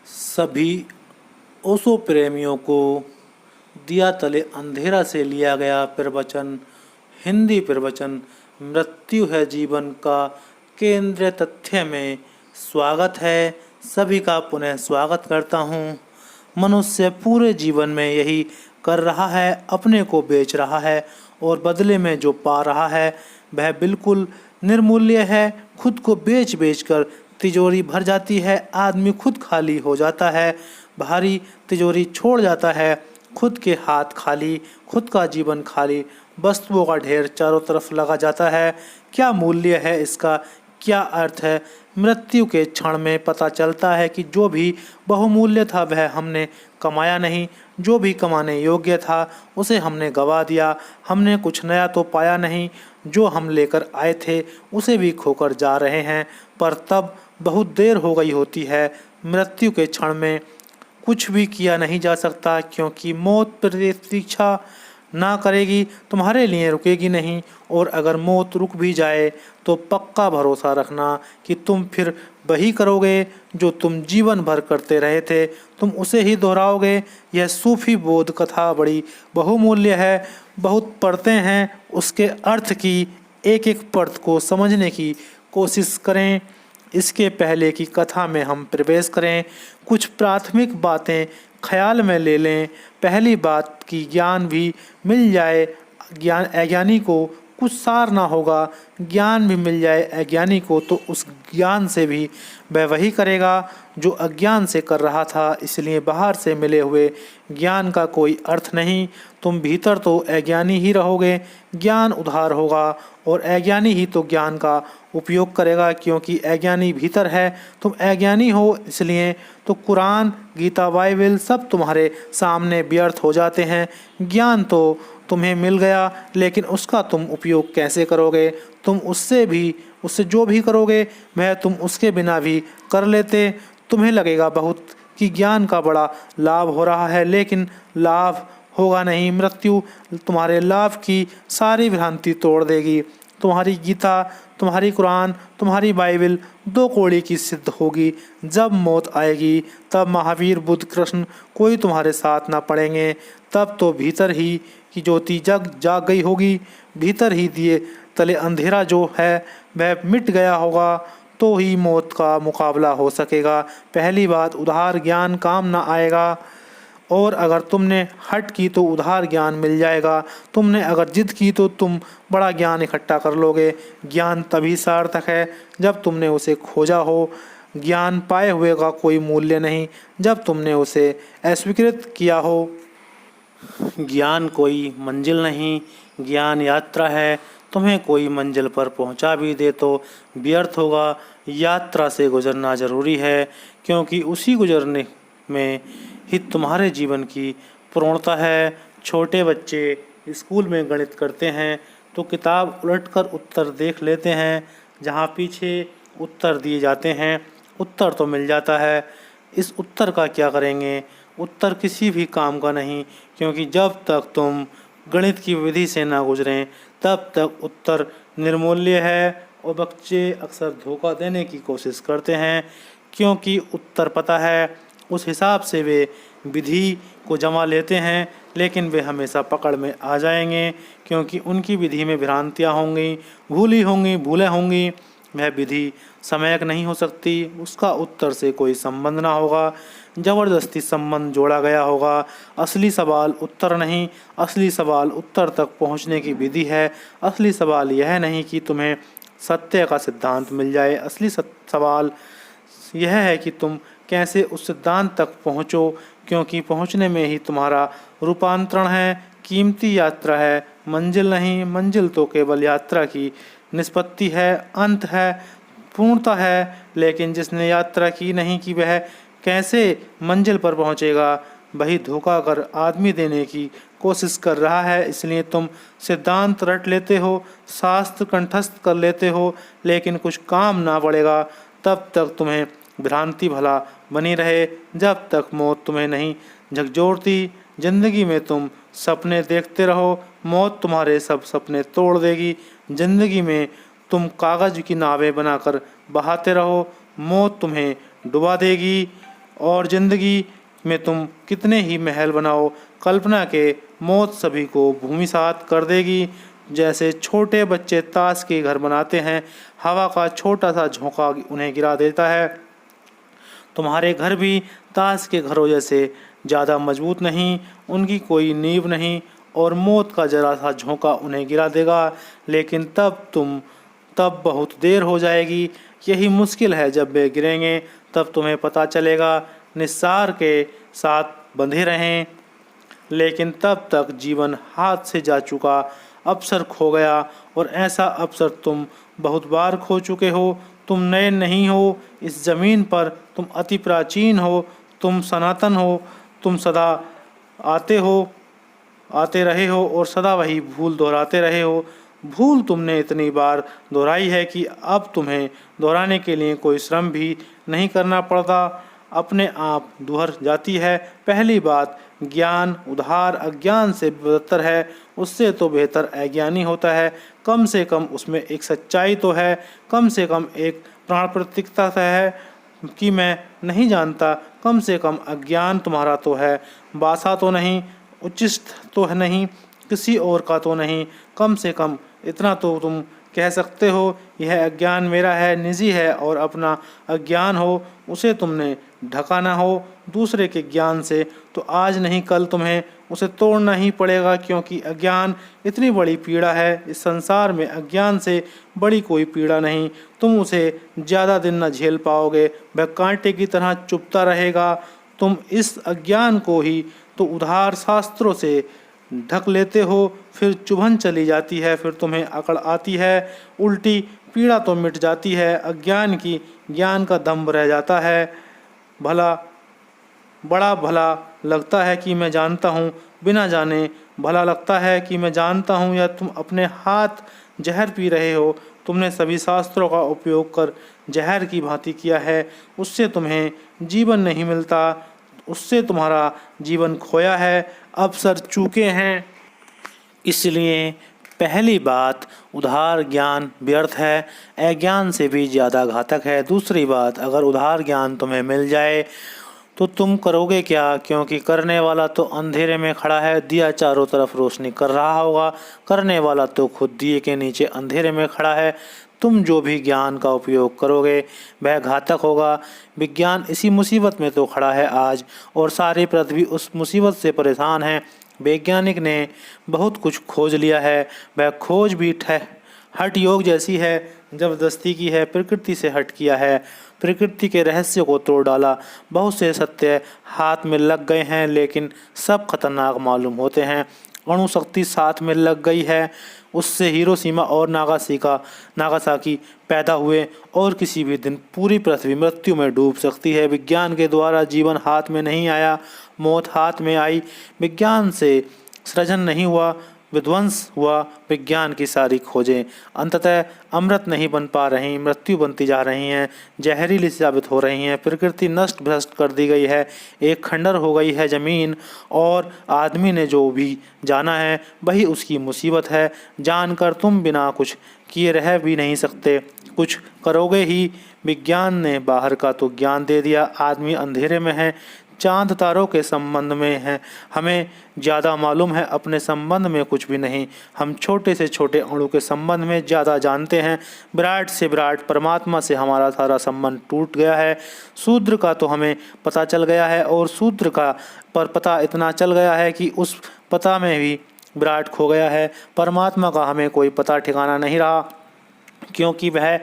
सभी ओशो प्रेमियों को दिया तले अंधेरा से लिया गया प्रवचन। हिंदी प्रवचन मृत्यु है जीवन का केंद्रीय तथ्य में स्वागत है। सभी का पुनः स्वागत करता हूँ। मनुष्य पूरे जीवन में यही कर रहा है, अपने को बेच रहा है और बदले में जो पा रहा है वह बिल्कुल निर्मूल्य है। खुद को बेच बेच कर तिजोरी भर जाती है, आदमी खुद खाली हो जाता है, भारी तिजोरी छोड़ जाता है, खुद के हाथ खाली, खुद का जीवन खाली, वस्तुओं का ढेर चारों तरफ लगा जाता है। क्या मूल्य है इसका, क्या अर्थ है? मृत्यु के क्षण में पता चलता है कि जो भी बहुमूल्य था वह हमने कमाया नहीं, जो भी कमाने योग्य था उसे हमने गंवा दिया। हमने कुछ नया तो पाया नहीं, जो हम लेकर आए थे उसे भी खोकर जा रहे हैं। पर तब बहुत देर हो गई होती है। मृत्यु के क्षण में कुछ भी किया नहीं जा सकता, क्योंकि मौत प्रतीक्षा ना करेगी, तुम्हारे लिए रुकेगी नहीं। और अगर मौत रुक भी जाए तो पक्का भरोसा रखना कि तुम फिर वही करोगे जो तुम जीवन भर करते रहे थे, तुम उसे ही दोहराओगे। यह सूफी बोध कथा बड़ी बहुमूल्य है। बहुत पढ़ते हैं, उसके अर्थ की एक एक परत को समझने की कोशिश करें। इसके पहले की कथा में हम प्रवेश करें, कुछ प्राथमिक बातें ख्याल में ले लें। पहली बात कि ज्ञान भी मिल जाए, ज्ञान अज्ञानी को कुछ सार ना होगा। ज्ञान भी मिल जाए अज्ञानी को तो उस ज्ञान से भी वह वही करेगा जो अज्ञान से कर रहा था। इसलिए बाहर से मिले हुए ज्ञान का कोई अर्थ नहीं। तुम भीतर तो अज्ञानी ही रहोगे, ज्ञान उधार होगा और अज्ञानी ही तो ज्ञान का उपयोग करेगा, क्योंकि अज्ञानी भीतर है, तुम अज्ञानी हो। इसलिए तो कुरान, गीता, बाइबल सब तुम्हारे सामने व्यर्थ हो जाते हैं। ज्ञान तो तुम्हें मिल गया, लेकिन उसका तुम उपयोग कैसे करोगे? तुम उससे जो भी करोगे वह तुम उसके बिना भी कर लेते। तुम्हें लगेगा बहुत कि ज्ञान का बड़ा लाभ हो रहा है, लेकिन लाभ होगा नहीं। मृत्यु तुम्हारे लाभ की सारी भ्रांति तोड़ देगी। तुम्हारी गीता, तुम्हारी कुरान, तुम्हारी बाइबल दो कौड़ी की सिद्ध होगी। जब मौत आएगी तब महावीर, बुद्ध, कृष्ण कोई तुम्हारे साथ ना पड़ेंगे। तब तो भीतर ही की ज्योति जाग गई होगी, भीतर ही दिए तले अंधेरा जो है वह मिट गया होगा, तो ही मौत का मुकाबला हो सकेगा। पहली बात, उधार ज्ञान काम ना आएगा। और अगर तुमने हट की तो उधार ज्ञान मिल जाएगा। तुमने अगर जिद की तो तुम बड़ा ज्ञान इकट्ठा कर लोगे। ज्ञान तभी सार्थक है जब तुमने उसे खोजा हो। ज्ञान पाए हुए का कोई मूल्य नहीं जब तुमने उसे अस्वीकृत किया हो। ज्ञान कोई मंजिल नहीं, ज्ञान यात्रा है। तुम्हें कोई मंजिल पर पहुंचा भी दे तो व्यर्थ होगा। यात्रा से गुजरना जरूरी है, क्योंकि उसी गुजरने में ही तुम्हारे जीवन की पूर्णता है। छोटे बच्चे स्कूल में गणित करते हैं तो किताब उलटकर उत्तर देख लेते हैं। जहाँ पीछे उत्तर दिए जाते हैं उत्तर तो मिल जाता है, इस उत्तर का क्या करेंगे? उत्तर किसी भी काम का नहीं, क्योंकि जब तक तुम गणित की विधि से ना गुजरें तब तक उत्तर निर्मूल्य है। और बच्चे अक्सर धोखा देने की कोशिश करते हैं, क्योंकि उत्तर पता है उस हिसाब से वे विधि को जमा लेते हैं, लेकिन वे हमेशा पकड़ में आ जाएंगे, क्योंकि उनकी विधि में भ्रांतियाँ होंगी, भूलें होंगी। वह विधि समयक नहीं हो सकती, उसका उत्तर से कोई संबंध ना होगा, जबरदस्ती संबंध जोड़ा गया होगा। असली सवाल उत्तर नहीं, असली सवाल उत्तर तक पहुंचने की विधि है। असली सवाल यह नहीं कि तुम्हें सत्य का सिद्धांत मिल जाए, असली सवाल यह है कि तुम कैसे उस सिद्धांत तक पहुँचो, क्योंकि पहुँचने में ही तुम्हारा रूपांतरण है। कीमती यात्रा है, मंजिल नहीं। मंजिल तो केवल यात्रा की निष्पत्ति है, अंत है, पूर्णता है। लेकिन जिसने यात्रा की नहीं कि वह कैसे मंजिल पर पहुँचेगा, वही धोखा कर आदमी देने की कोशिश कर रहा है। इसलिए तुम सिद्धांत रट लेते हो, शास्त्र कंठस्थ कर लेते हो, लेकिन कुछ काम ना पड़ेगा। तब तक तुम्हें भ्रांति भला बनी रहे, जब तक मौत तुम्हें नहीं झकझोरती। जिंदगी में तुम सपने देखते रहो, मौत तुम्हारे सब सपने तोड़ देगी। जिंदगी में तुम कागज की नावें बनाकर बहाते रहो, मौत तुम्हें डुबा देगी। और जिंदगी में तुम कितने ही महल बनाओ, कल्पना के मौत सभी को भूमिसात कर देगी। जैसे छोटे बच्चे ताश के घर बनाते हैं, हवा का छोटा सा झोंका उन्हें गिरा देता है। तुम्हारे घर भी ताश के घरों जैसे ज़्यादा मजबूत नहीं, उनकी कोई नींव नहीं, और मौत का जरा सा झोंका उन्हें गिरा देगा, लेकिन तब बहुत देर हो जाएगी। यही मुश्किल है, जब वे गिरेंगे तब तुम्हें पता चलेगा। निस्सार के साथ बंधे रहें, लेकिन तब तक जीवन हाथ से जा चुका, अवसर खो गया, और ऐसा अवसर तुम बहुत बार खो चुके हो। तुम नए नहीं हो इस ज़मीन पर, तुम अति प्राचीन हो, तुम सनातन हो, तुम सदा आते रहे हो और सदा वही भूल दोहराते रहे हो। भूल तुमने इतनी बार दोहराई है कि अब तुम्हें दोहराने के लिए कोई श्रम भी नहीं करना पड़ता, अपने आप दुहर जाती है। पहली बात, ज्ञान उधार अज्ञान से बेहतर है, उससे तो बेहतर अज्ञानी होता है। कम से कम उसमें एक सच्चाई तो है, कम से कम एक प्राण प्रतिकता है कि मैं नहीं जानता। कम से कम अज्ञान तुम्हारा तो है, बासा तो नहीं, उचित तो है नहीं, किसी और का तो नहीं। कम से कम इतना तो तुम कह सकते हो, यह अज्ञान मेरा है, निजी है, और अपना अज्ञान हो उसे तुमने ढका ना हो दूसरे के ज्ञान से, तो आज नहीं कल तुम्हें उसे तोड़ना ही पड़ेगा, क्योंकि अज्ञान इतनी बड़ी पीड़ा है। इस संसार में अज्ञान से बड़ी कोई पीड़ा नहीं। तुम उसे ज़्यादा दिन न झेल पाओगे, वह कांटे की तरह चुभता रहेगा। तुम इस अज्ञान को ही तो उधार शास्त्रों से ढक लेते हो, फिर चुभन चली जाती है, फिर तुम्हें अकड़ आती है, उल्टी पीड़ा तो मिट जाती है, अज्ञान की ज्ञान का दम्भ रह जाता है। बड़ा भला लगता है कि मैं जानता हूँ, बिना जाने भला लगता है कि मैं जानता हूँ। या तुम अपने हाथ जहर पी रहे हो, तुमने सभी शास्त्रों का उपयोग कर जहर की भांति किया है, उससे तुम्हें जीवन नहीं मिलता, उससे तुम्हारा जीवन खोया है, अवसर चूके हैं। इसलिए पहली बात, उधार ज्ञान व्यर्थ है, अज्ञान से भी ज़्यादा घातक है। दूसरी बात, अगर उधार ज्ञान तुम्हें मिल जाए तो तुम करोगे क्या, क्योंकि करने वाला तो अंधेरे में खड़ा है, दिया चारों तरफ रोशनी कर रहा होगा, करने वाला तो खुद दिए के नीचे अंधेरे में खड़ा है। तुम जो भी ज्ञान का उपयोग करोगे वह घातक होगा। विज्ञान इसी मुसीबत में तो खड़ा है आज, और सारी पृथ्वी उस मुसीबत से परेशान है। वैज्ञानिक ने बहुत कुछ खोज लिया है, वह खोज भी हठ योग जैसी है, जबरदस्ती की है, प्रकृति से हट किया है, प्रकृति के रहस्य को तोड़ डाला। बहुत से सत्य हाथ में लग गए हैं, लेकिन सब खतरनाक मालूम होते हैं। अणु शक्ति साथ में लग गई है, उससे हिरोशिमा और नागासाकी पैदा हुए, और किसी भी दिन पूरी पृथ्वी मृत्यु में डूब सकती है। विज्ञान के द्वारा जीवन हाथ में नहीं आया, मौत हाथ में आई। विज्ञान से सृजन नहीं हुआ, विध्वंस हुआ। विज्ञान की सारी खोजें अंततः अमृत नहीं बन पा रही, मृत्यु बनती जा रही हैं, जहरीली साबित हो रही हैं। प्रकृति नष्ट भ्रष्ट कर दी गई है, एक खंडर हो गई है ज़मीन, और आदमी ने जो भी जाना है वही उसकी मुसीबत है। जानकर तुम बिना कुछ किए रह भी नहीं सकते, कुछ करोगे ही। विज्ञान ने बाहर का तो ज्ञान दे दिया, आदमी अंधेरे में है। चांद तारों के संबंध में है हमें ज़्यादा मालूम है, अपने संबंध में कुछ भी नहीं। हम छोटे से छोटे अणु के संबंध में ज़्यादा जानते हैं। विराट से विराट परमात्मा से हमारा सारा संबंध टूट गया है। शूद्र का तो हमें पता चल गया है, और शूद्र का पर पता इतना चल गया है कि उस पता में भी विराट खो गया है। परमात्मा का हमें कोई पता ठिकाना नहीं रहा, क्योंकि वह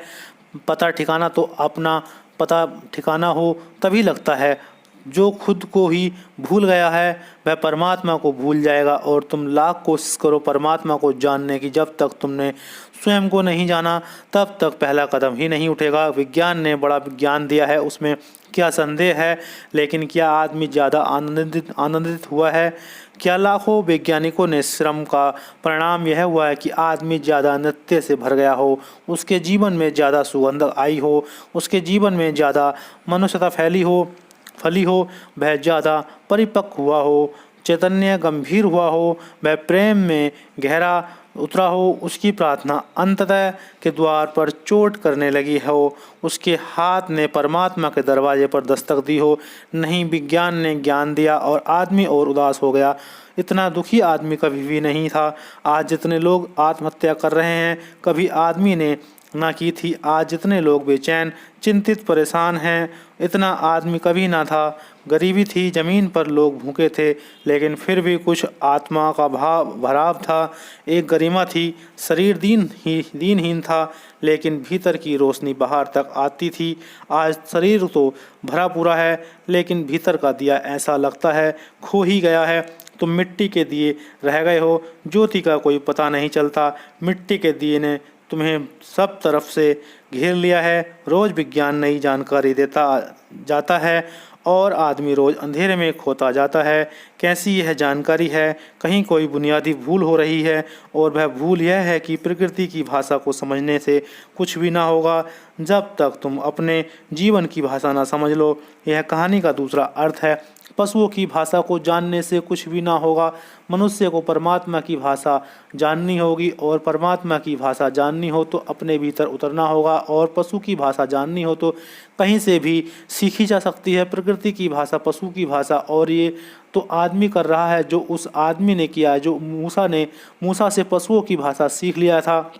पता ठिकाना तो अपना पता ठिकाना हो तभी लगता है। जो खुद को ही भूल गया है वह परमात्मा को भूल जाएगा, और तुम लाख कोशिश करो परमात्मा को जानने की, जब तक तुमने स्वयं को नहीं जाना तब तक पहला कदम ही नहीं उठेगा। विज्ञान ने बड़ा विज्ञान दिया है, उसमें क्या संदेह है, लेकिन क्या आदमी ज़्यादा आनंदित हुआ है? क्या लाखों वैज्ञानिकों ने श्रम का परिणाम यह हुआ है कि आदमी ज़्यादा नृत्य से भर गया हो, उसके जीवन में ज़्यादा सुगंध आई हो, उसके जीवन में ज़्यादा मनुष्यता फली हो, वह ज़्यादा परिपक्व हुआ हो, चैतन्य गंभीर हुआ हो, वह प्रेम में गहरा उतरा हो, उसकी प्रार्थना अंततः के द्वार पर चोट करने लगी हो, उसके हाथ ने परमात्मा के दरवाजे पर दस्तक दी हो। नहीं, विज्ञान ने ज्ञान दिया और आदमी और उदास हो गया। इतना दुखी आदमी कभी भी नहीं था। आज जितने लोग आत्महत्या कर रहे हैं, कभी आदमी ने ना की थी। आज जितने लोग बेचैन, चिंतित, परेशान हैं, इतना आदमी कभी ना था। गरीबी थी, जमीन पर लोग भूखे थे, लेकिन फिर भी कुछ आत्मा का भराव था। एक गरिमा थी, शरीर दीनहीन था, लेकिन भीतर की रोशनी बाहर तक आती थी। आज शरीर तो भरा पूरा है, लेकिन भीतर का दिया ऐसा लगता है खो ही गया है। तुम मिट्टी के दिए रह गए हो, ज्योति का कोई पता नहीं चलता। मिट्टी के दिए ने तुम्हें सब तरफ से घेर लिया है। रोज विज्ञान नई जानकारी देता जाता है और आदमी रोज अंधेरे में खोता जाता है। कैसी यह जानकारी है? कहीं कोई बुनियादी भूल हो रही है, और वह भूल यह है कि प्रकृति की भाषा को समझने से कुछ भी ना होगा जब तक तुम अपने जीवन की भाषा ना समझ लो। यह कहानी का दूसरा अर्थ है। पशुओं की भाषा को जानने से कुछ भी ना होगा। मनुष्य को परमात्मा की भाषा जाननी होगी, और परमात्मा की भाषा जाननी हो तो अपने भीतर उतरना होगा। और पशु की भाषा जाननी हो तो कहीं से भी सीखी जा सकती है। प्रकृति की भाषा, पशु की भाषा, और ये तो आदमी कर रहा है जो उस आदमी ने किया है, जो मूसा से पशुओं की भाषा सीख लिया था।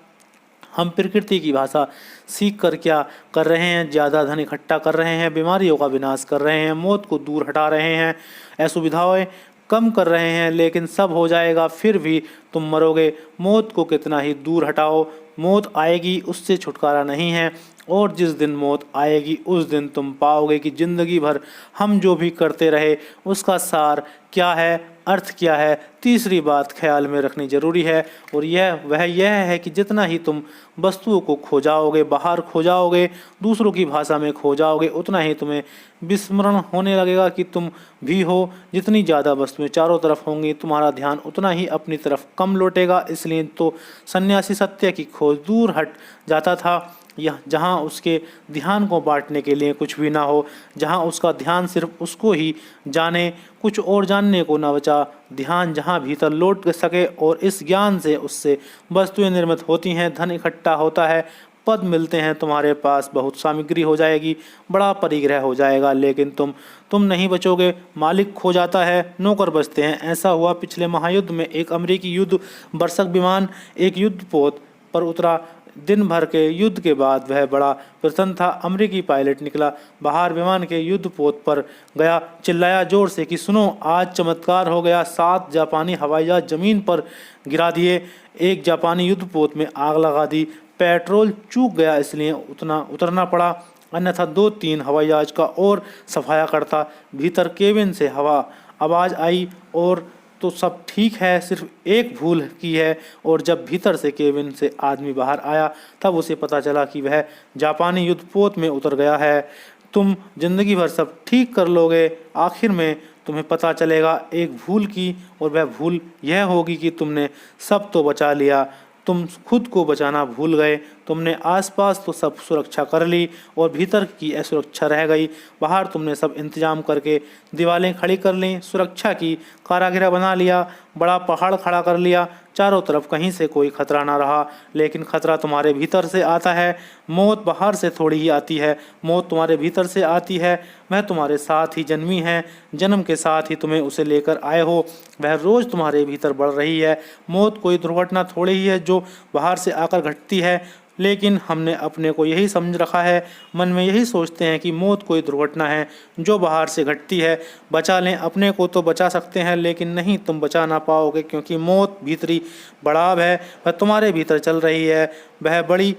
हम प्रकृति की भाषा सीख कर क्या कर रहे हैं? ज़्यादा धन इकट्ठा कर रहे हैं, बीमारियों का विनाश कर रहे हैं, मौत को दूर हटा रहे हैं, असुविधाएं कम कर रहे हैं। लेकिन सब हो जाएगा, फिर भी तुम मरोगे। मौत को कितना ही दूर हटाओ, मौत आएगी, उससे छुटकारा नहीं है। और जिस दिन मौत आएगी उस दिन तुम पाओगे कि जिंदगी भर हम जो भी करते रहे उसका सार क्या है, अर्थ क्या है। तीसरी बात ख्याल में रखनी जरूरी है, और यह है कि जितना ही तुम वस्तुओं को खो जाओगे, बाहर खो जाओगे, दूसरों की भाषा में खो जाओगे, उतना ही तुम्हें विस्मरण होने लगेगा कि तुम भी हो। जितनी ज़्यादा वस्तुएं चारों तरफ होंगी, तुम्हारा ध्यान उतना ही अपनी तरफ कम लौटेगा। इसलिए तो सन्यासी सत्य की खोज दूर हट जाता था, यह जहाँ उसके ध्यान को बांटने के लिए कुछ भी ना हो, जहाँ उसका ध्यान सिर्फ उसको ही जाने, कुछ और जानने को न बचा। ध्यान जहाँ भीतर लौट सके, और इस ज्ञान से उससे वस्तुएं निर्मित होती हैं, धन इकट्ठा होता है, पद मिलते हैं, तुम्हारे पास बहुत सामग्री हो जाएगी, बड़ा परिग्रह हो जाएगा, लेकिन तुम नहीं बचोगे। मालिक खो जाता है, नौकर बचते हैं। ऐसा हुआ पिछले महायुद्ध में। एक अमेरिकी युद्ध वर्षक विमान एक युद्धपोत पर उतरा। दिन भर के युद्ध के बाद वह बड़ा प्रसन्न था। अमेरिकी पायलट निकला बाहर, विमान के युद्धपोत पर गया, चिल्लाया जोर से कि सुनो, आज चमत्कार हो गया। 7 जापानी हवाई जहाज जमीन पर गिरा दिए। एक जापानी युद्धपोत में आग लगा दी। पेट्रोल चूक गया, इसलिए उतरना पड़ा, अन्यथा 2-3 हवाई जहाज का और सफाया करता। भीतर केबिन से आवाज़ आई, और तो सब ठीक है, सिर्फ एक भूल की है। और जब भीतर से केबिन से आदमी बाहर आया, तब उसे पता चला कि वह जापानी युद्धपोत में उतर गया है। तुम जिंदगी भर सब ठीक कर लोगे, आखिर में तुम्हें पता चलेगा एक भूल की, और वह भूल यह होगी कि तुमने सब तो बचा लिया, तुम खुद को बचाना भूल गए। तुमने आसपास तो सब सुरक्षा कर ली, और भीतर की असुरक्षा रह गई। बाहर तुमने सब इंतजाम करके दीवारें खड़ी कर लीं, सुरक्षा की कारागृह बना लिया, बड़ा पहाड़ खड़ा कर लिया, चारों तरफ कहीं से कोई खतरा ना रहा। लेकिन खतरा तुम्हारे भीतर से आता है। मौत बाहर से थोड़ी ही आती है, मौत तुम्हारे भीतर से आती है। वह तुम्हारे साथ ही जन्मी है, जन्म के साथ ही तुम्हें उसे लेकर आए हो। वह रोज तुम्हारे भीतर बढ़ रही है। मौत कोई दुर्घटना थोड़ी ही है जो बाहर से आकर घटती है, लेकिन हमने अपने को यही समझ रखा है, मन में यही सोचते हैं कि मौत कोई दुर्घटना है जो बाहर से घटती है। बचा लें अपने को तो बचा सकते हैं, लेकिन नहीं, तुम बचा ना पाओगे, क्योंकि मौत भीतरी बढ़ाव है, वह तुम्हारे भीतर चल रही है। वह बड़ी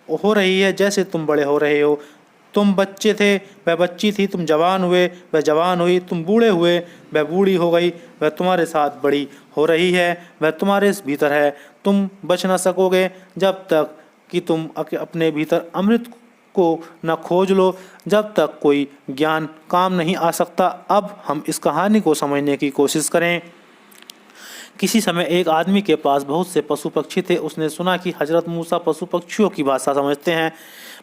हो रही है जैसे तुम बड़े हो रहे हो। तुम बच्चे थे, वह बच्ची थी, तुम जवान हुए, वह जवान हुई, तुम बूढ़े हुए, वह बूढ़ी हो गई। वह तुम्हारे साथ बड़ी हो रही है, वह तुम्हारे भीतर है। तुम बच ना सकोगे जब तक कि तुम अपने भीतर अमृत को न खोज लो, जब तक कोई ज्ञान काम नहीं आ सकता। अब हम इस कहानी को समझने की कोशिश करें। किसी समय एक आदमी के पास बहुत से पशु पक्षी थे। उसने सुना कि हजरत मूसा पशु पक्षियों की भाषा समझते हैं।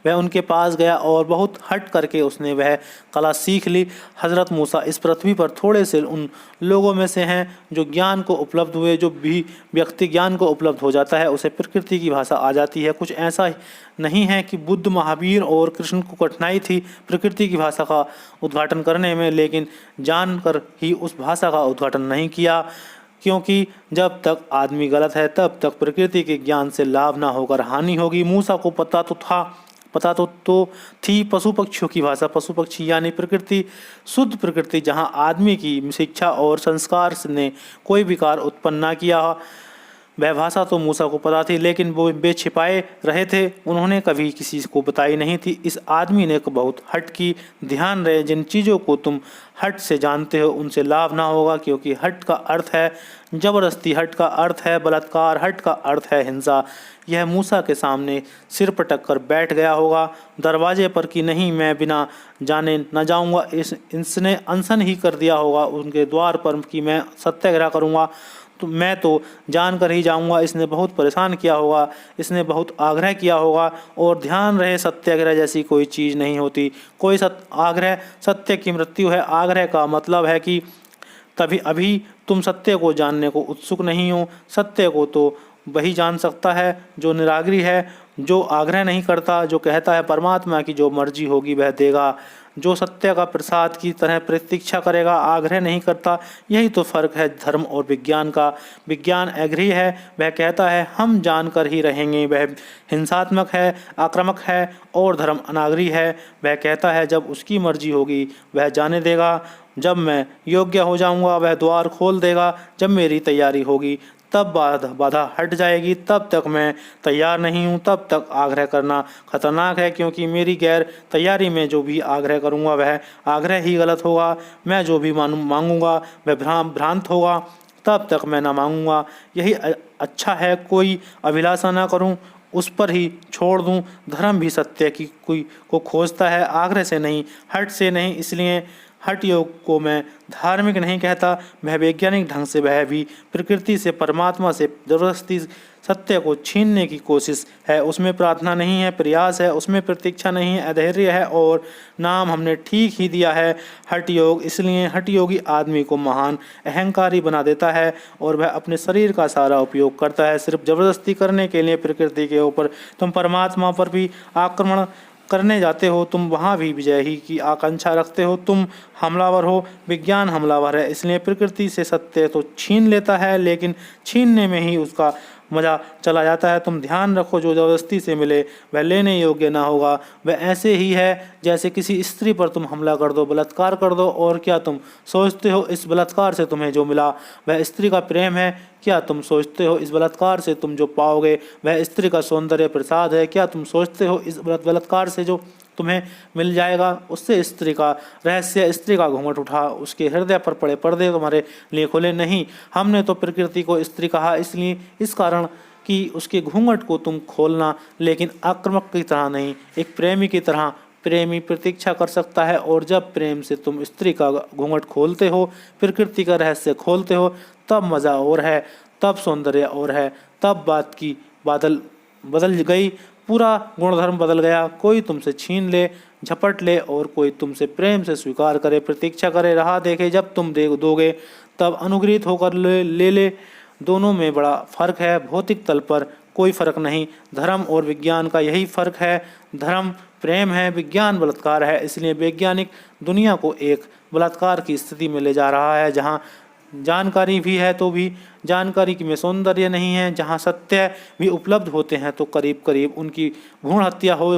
वह उनके पास गया और बहुत हट करके उसने वह कला सीख ली। हजरत मूसा इस पृथ्वी पर थोड़े से उन लोगों में से हैं जो ज्ञान को उपलब्ध हुए। जो भी व्यक्ति ज्ञान को उपलब्ध हो जाता है उसे प्रकृति की भाषा आ जाती है। कुछ ऐसा नहीं है कि बुद्ध, महावीर और कृष्ण को कठिनाई थी प्रकृति की भाषा का उद्घाटन करने में, लेकिन जानकर ही उस भाषा का उद्घाटन नहीं किया, क्योंकि जब तक आदमी गलत है तब तक प्रकृति के ज्ञान से लाभ ना होकर हानि होगी। मूसा को पता तो थी पशु पक्षियों की भाषा। पशु पक्षी यानी प्रकृति, शुद्ध प्रकृति, जहाँ आदमी की शिक्षा और संस्कार ने कोई विकार उत्पन्न ना किया। वह भाषा तो मूसा को पता थी, लेकिन वो बेछिपाए रहे थे, उन्होंने कभी किसी को बताई नहीं थी। इस आदमी ने बहुत हट की। ध्यान रहे, जिन चीज़ों को तुम हट से जानते हो उनसे लाभ ना होगा, क्योंकि हट का अर्थ है जबरदस्ती, हट का अर्थ है बलात्कार, हट का अर्थ है हिंसा। यह मूसा के सामने सिर पटक कर बैठ गया होगा दरवाजे पर कि नहीं, मैं बिना जाने न जाऊंगा। इसने अनशन ही कर दिया होगा उनके द्वार पर कि मैं सत्याग्रह करूंगा, तो मैं तो जान कर ही जाऊंगा। इसने बहुत परेशान किया होगा, इसने बहुत आग्रह किया होगा। और ध्यान रहे, सत्याग्रह जैसी कोई चीज़ नहीं होती। कोई आग्रह सत्य की मृत्यु है। आग्रह का मतलब है कि तभी अभी तुम सत्य को जानने को उत्सुक नहीं हो। सत्य को तो वही जान सकता है जो निराग्रही है, जो आग्रह नहीं करता, जो कहता है परमात्मा की जो मर्जी होगी वह देगा, जो सत्य का प्रसाद की तरह प्रतीक्षा करेगा, आग्रह नहीं करता। यही तो फर्क है धर्म और विज्ञान का। विज्ञान आग्रही है, वह कहता है हम जानकर ही रहेंगे, वह हिंसात्मक है, आक्रामक है। और धर्म अनाग्रही है, वह कहता है जब उसकी मर्जी होगी वह जाने देगा, जब मैं योग्य हो जाऊंगा वह द्वार खोल देगा, जब मेरी तैयारी होगी तब बाधा हट जाएगी। तब तक मैं तैयार नहीं हूँ, तब तक आग्रह करना खतरनाक है, क्योंकि मेरी गैर तैयारी में जो भी आग्रह करूँगा वह आग्रह ही गलत होगा। मैं जो भी मांगूंगा वह भ्रांत होगा, तब तक मैं ना मांगूंगा। यही अच्छा है, कोई अभिलाषा ना करूँ, उस पर ही छोड़ दूँ। धर्म भी सत्य की को खोजता है, आग्रह से नहीं, हट से नहीं। इसलिए हठ योग को मैं धार्मिक नहीं कहता, वह वैज्ञानिक ढंग से, वह भी प्रकृति से, परमात्मा से जबरदस्ती सत्य को छीनने की कोशिश है। उसमें प्रार्थना नहीं है, प्रयास है, उसमें प्रतीक्षा नहीं है, अधैर्य है। और नाम हमने ठीक ही दिया है हठ योग। इसलिए हठ योगी आदमी को महान अहंकारी बना देता है और वह अपने शरीर का सारा उपयोग करता है सिर्फ जबरदस्ती करने के लिए प्रकृति के ऊपर। तुम परमात्मा पर भी आक्रमण करने जाते हो, तुम वहाँ भी विजय ही की आकांक्षा रखते हो, तुम हमलावर हो। विज्ञान हमलावर है, इसलिए प्रकृति से सत्य तो छीन लेता है, लेकिन छीनने में ही उसका मज़ा चला जाता है। तुम ध्यान रखो, जो ज़बरदस्ती से मिले वह लेने योग्य ना होगा। वह ऐसे ही है जैसे किसी स्त्री पर तुम हमला कर दो, बलात्कार कर दो, और क्या तुम सोचते हो इस बलात्कार से तुम्हें जो मिला वह स्त्री का प्रेम है? क्या तुम सोचते हो इस बलात्कार से तुम जो पाओगे वह स्त्री का सौंदर्य प्रसाद है? क्या तुम सोचते हो इस बलात्कार से जो तुम्हें मिल जाएगा उससे स्त्री का रहस्य, स्त्री का घूंघट उठा, उसके हृदय पर पड़े पर्दे तुम्हारे लिए खुले? नहीं, हमने तो प्रकृति को स्त्री कहा इसलिए, इस कारण कि उसके घूंघट को तुम खोलना, लेकिन आक्रामक की तरह नहीं, एक प्रेमी की तरह। प्रेमी प्रतीक्षा कर सकता है, और जब प्रेम से तुम स्त्री का घूंघट खोलते हो, प्रकृति का रहस्य खोलते हो, तब मज़ा और है, तब सौंदर्य और है, तब बात की बदल गई, पूरा गुणधर्म बदल गया। कोई तुमसे छीन ले, झपट ले, और कोई तुमसे प्रेम से स्वीकार करे, प्रतीक्षा करे, राह देखे। जब तुम दोगे तब अनुग्रहित होकर ले। दोनों में बड़ा फर्क है, भौतिक तल पर कोई फर्क नहीं। धर्म और विज्ञान का यही फर्क है। धर्म प्रेम है, विज्ञान बलात्कार है। इसलिए वैज्ञानिक दुनिया को एक बलात्कार की स्थिति में ले जा रहा है, जहाँ जानकारी भी है तो भी जानकारी की में सौंदर्य नहीं है, जहाँ सत्य भी उपलब्ध होते हैं तो करीब करीब उनकी भ्रूण हत्या हो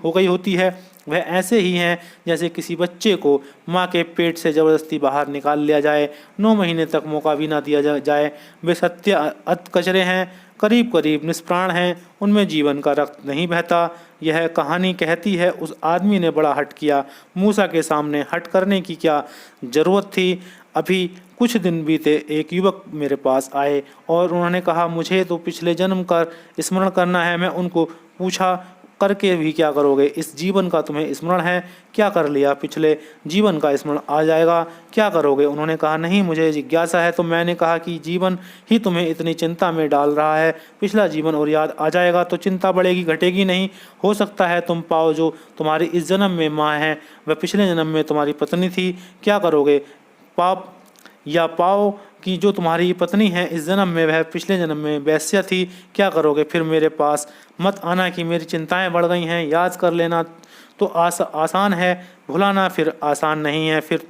गई होती है। वह ऐसे ही हैं जैसे किसी बच्चे को माँ के पेट से ज़बरदस्ती बाहर निकाल लिया जाए, 9 महीने तक मौका भी ना दिया जाए। वे सत्य कचरे हैं, करीब करीब निष्प्राण हैं, उनमें जीवन का रक्त नहीं बहता। यह कहानी कहती है उस आदमी ने बड़ा हट किया। मूसा के सामने हट करने की क्या ज़रूरत थी? अभी कुछ दिन बीते, एक युवक मेरे पास आए और उन्होंने कहा मुझे तो पिछले जन्म का स्मरण करना है। मैं उनको पूछा करके भी क्या करोगे? इस जीवन का तुम्हें स्मरण है, क्या कर लिया? पिछले जीवन का स्मरण आ जाएगा, क्या करोगे? उन्होंने कहा, नहीं, मुझे जिज्ञासा है। तो मैंने कहा कि जीवन ही तुम्हें इतनी चिंता में डाल रहा है, पिछला जीवन और याद आ जाएगा तो चिंता बढ़ेगी, घटेगी नहीं। हो सकता है तुम पाओ जो तुम्हारी इस जन्म में माँ है वह पिछले जन्म में तुम्हारी पत्नी थी, क्या करोगे? पाप या पाओ कि जो तुम्हारी पत्नी है इस जन्म में वह पिछले जन्म में वेश्या थी, क्या करोगे? फिर मेरे पास मत आना कि मेरी चिंताएं बढ़ गई हैं। याद कर लेना तो आसान है, भुलाना फिर आसान नहीं है। फिर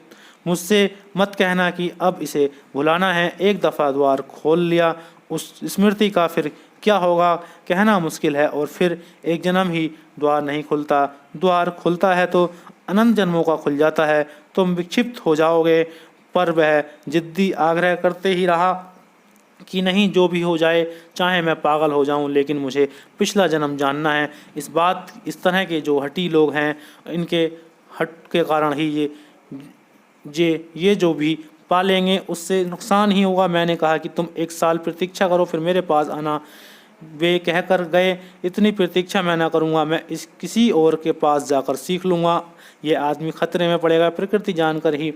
मुझसे मत कहना कि अब इसे भुलाना है। एक दफ़ा द्वार खोल लिया उस स्मृति का, फिर क्या होगा कहना मुश्किल है। और फिर एक जन्म ही द्वार नहीं खुलता, द्वार खुलता है तो अनंत जन्मों का खुल जाता है। तुम विक्षिप्त हो जाओगे, पर वह जिद्दी आग्रह करते ही रहा कि नहीं, जो भी हो जाए, चाहे मैं पागल हो जाऊं, लेकिन मुझे पिछला जन्म जानना है। इस तरह के जो हठी लोग हैं, इनके हट के कारण ही ये जो भी पालेंगे उससे नुकसान ही होगा। मैंने कहा कि तुम 1 साल प्रतीक्षा करो, फिर मेरे पास आना। वे कहकर गए, इतनी प्रतीक्षा मैं ना करूँगा, मैं इस किसी और के पास जाकर सीख लूँगा। ये आदमी खतरे में पड़ेगा। प्रकृति जानकर ही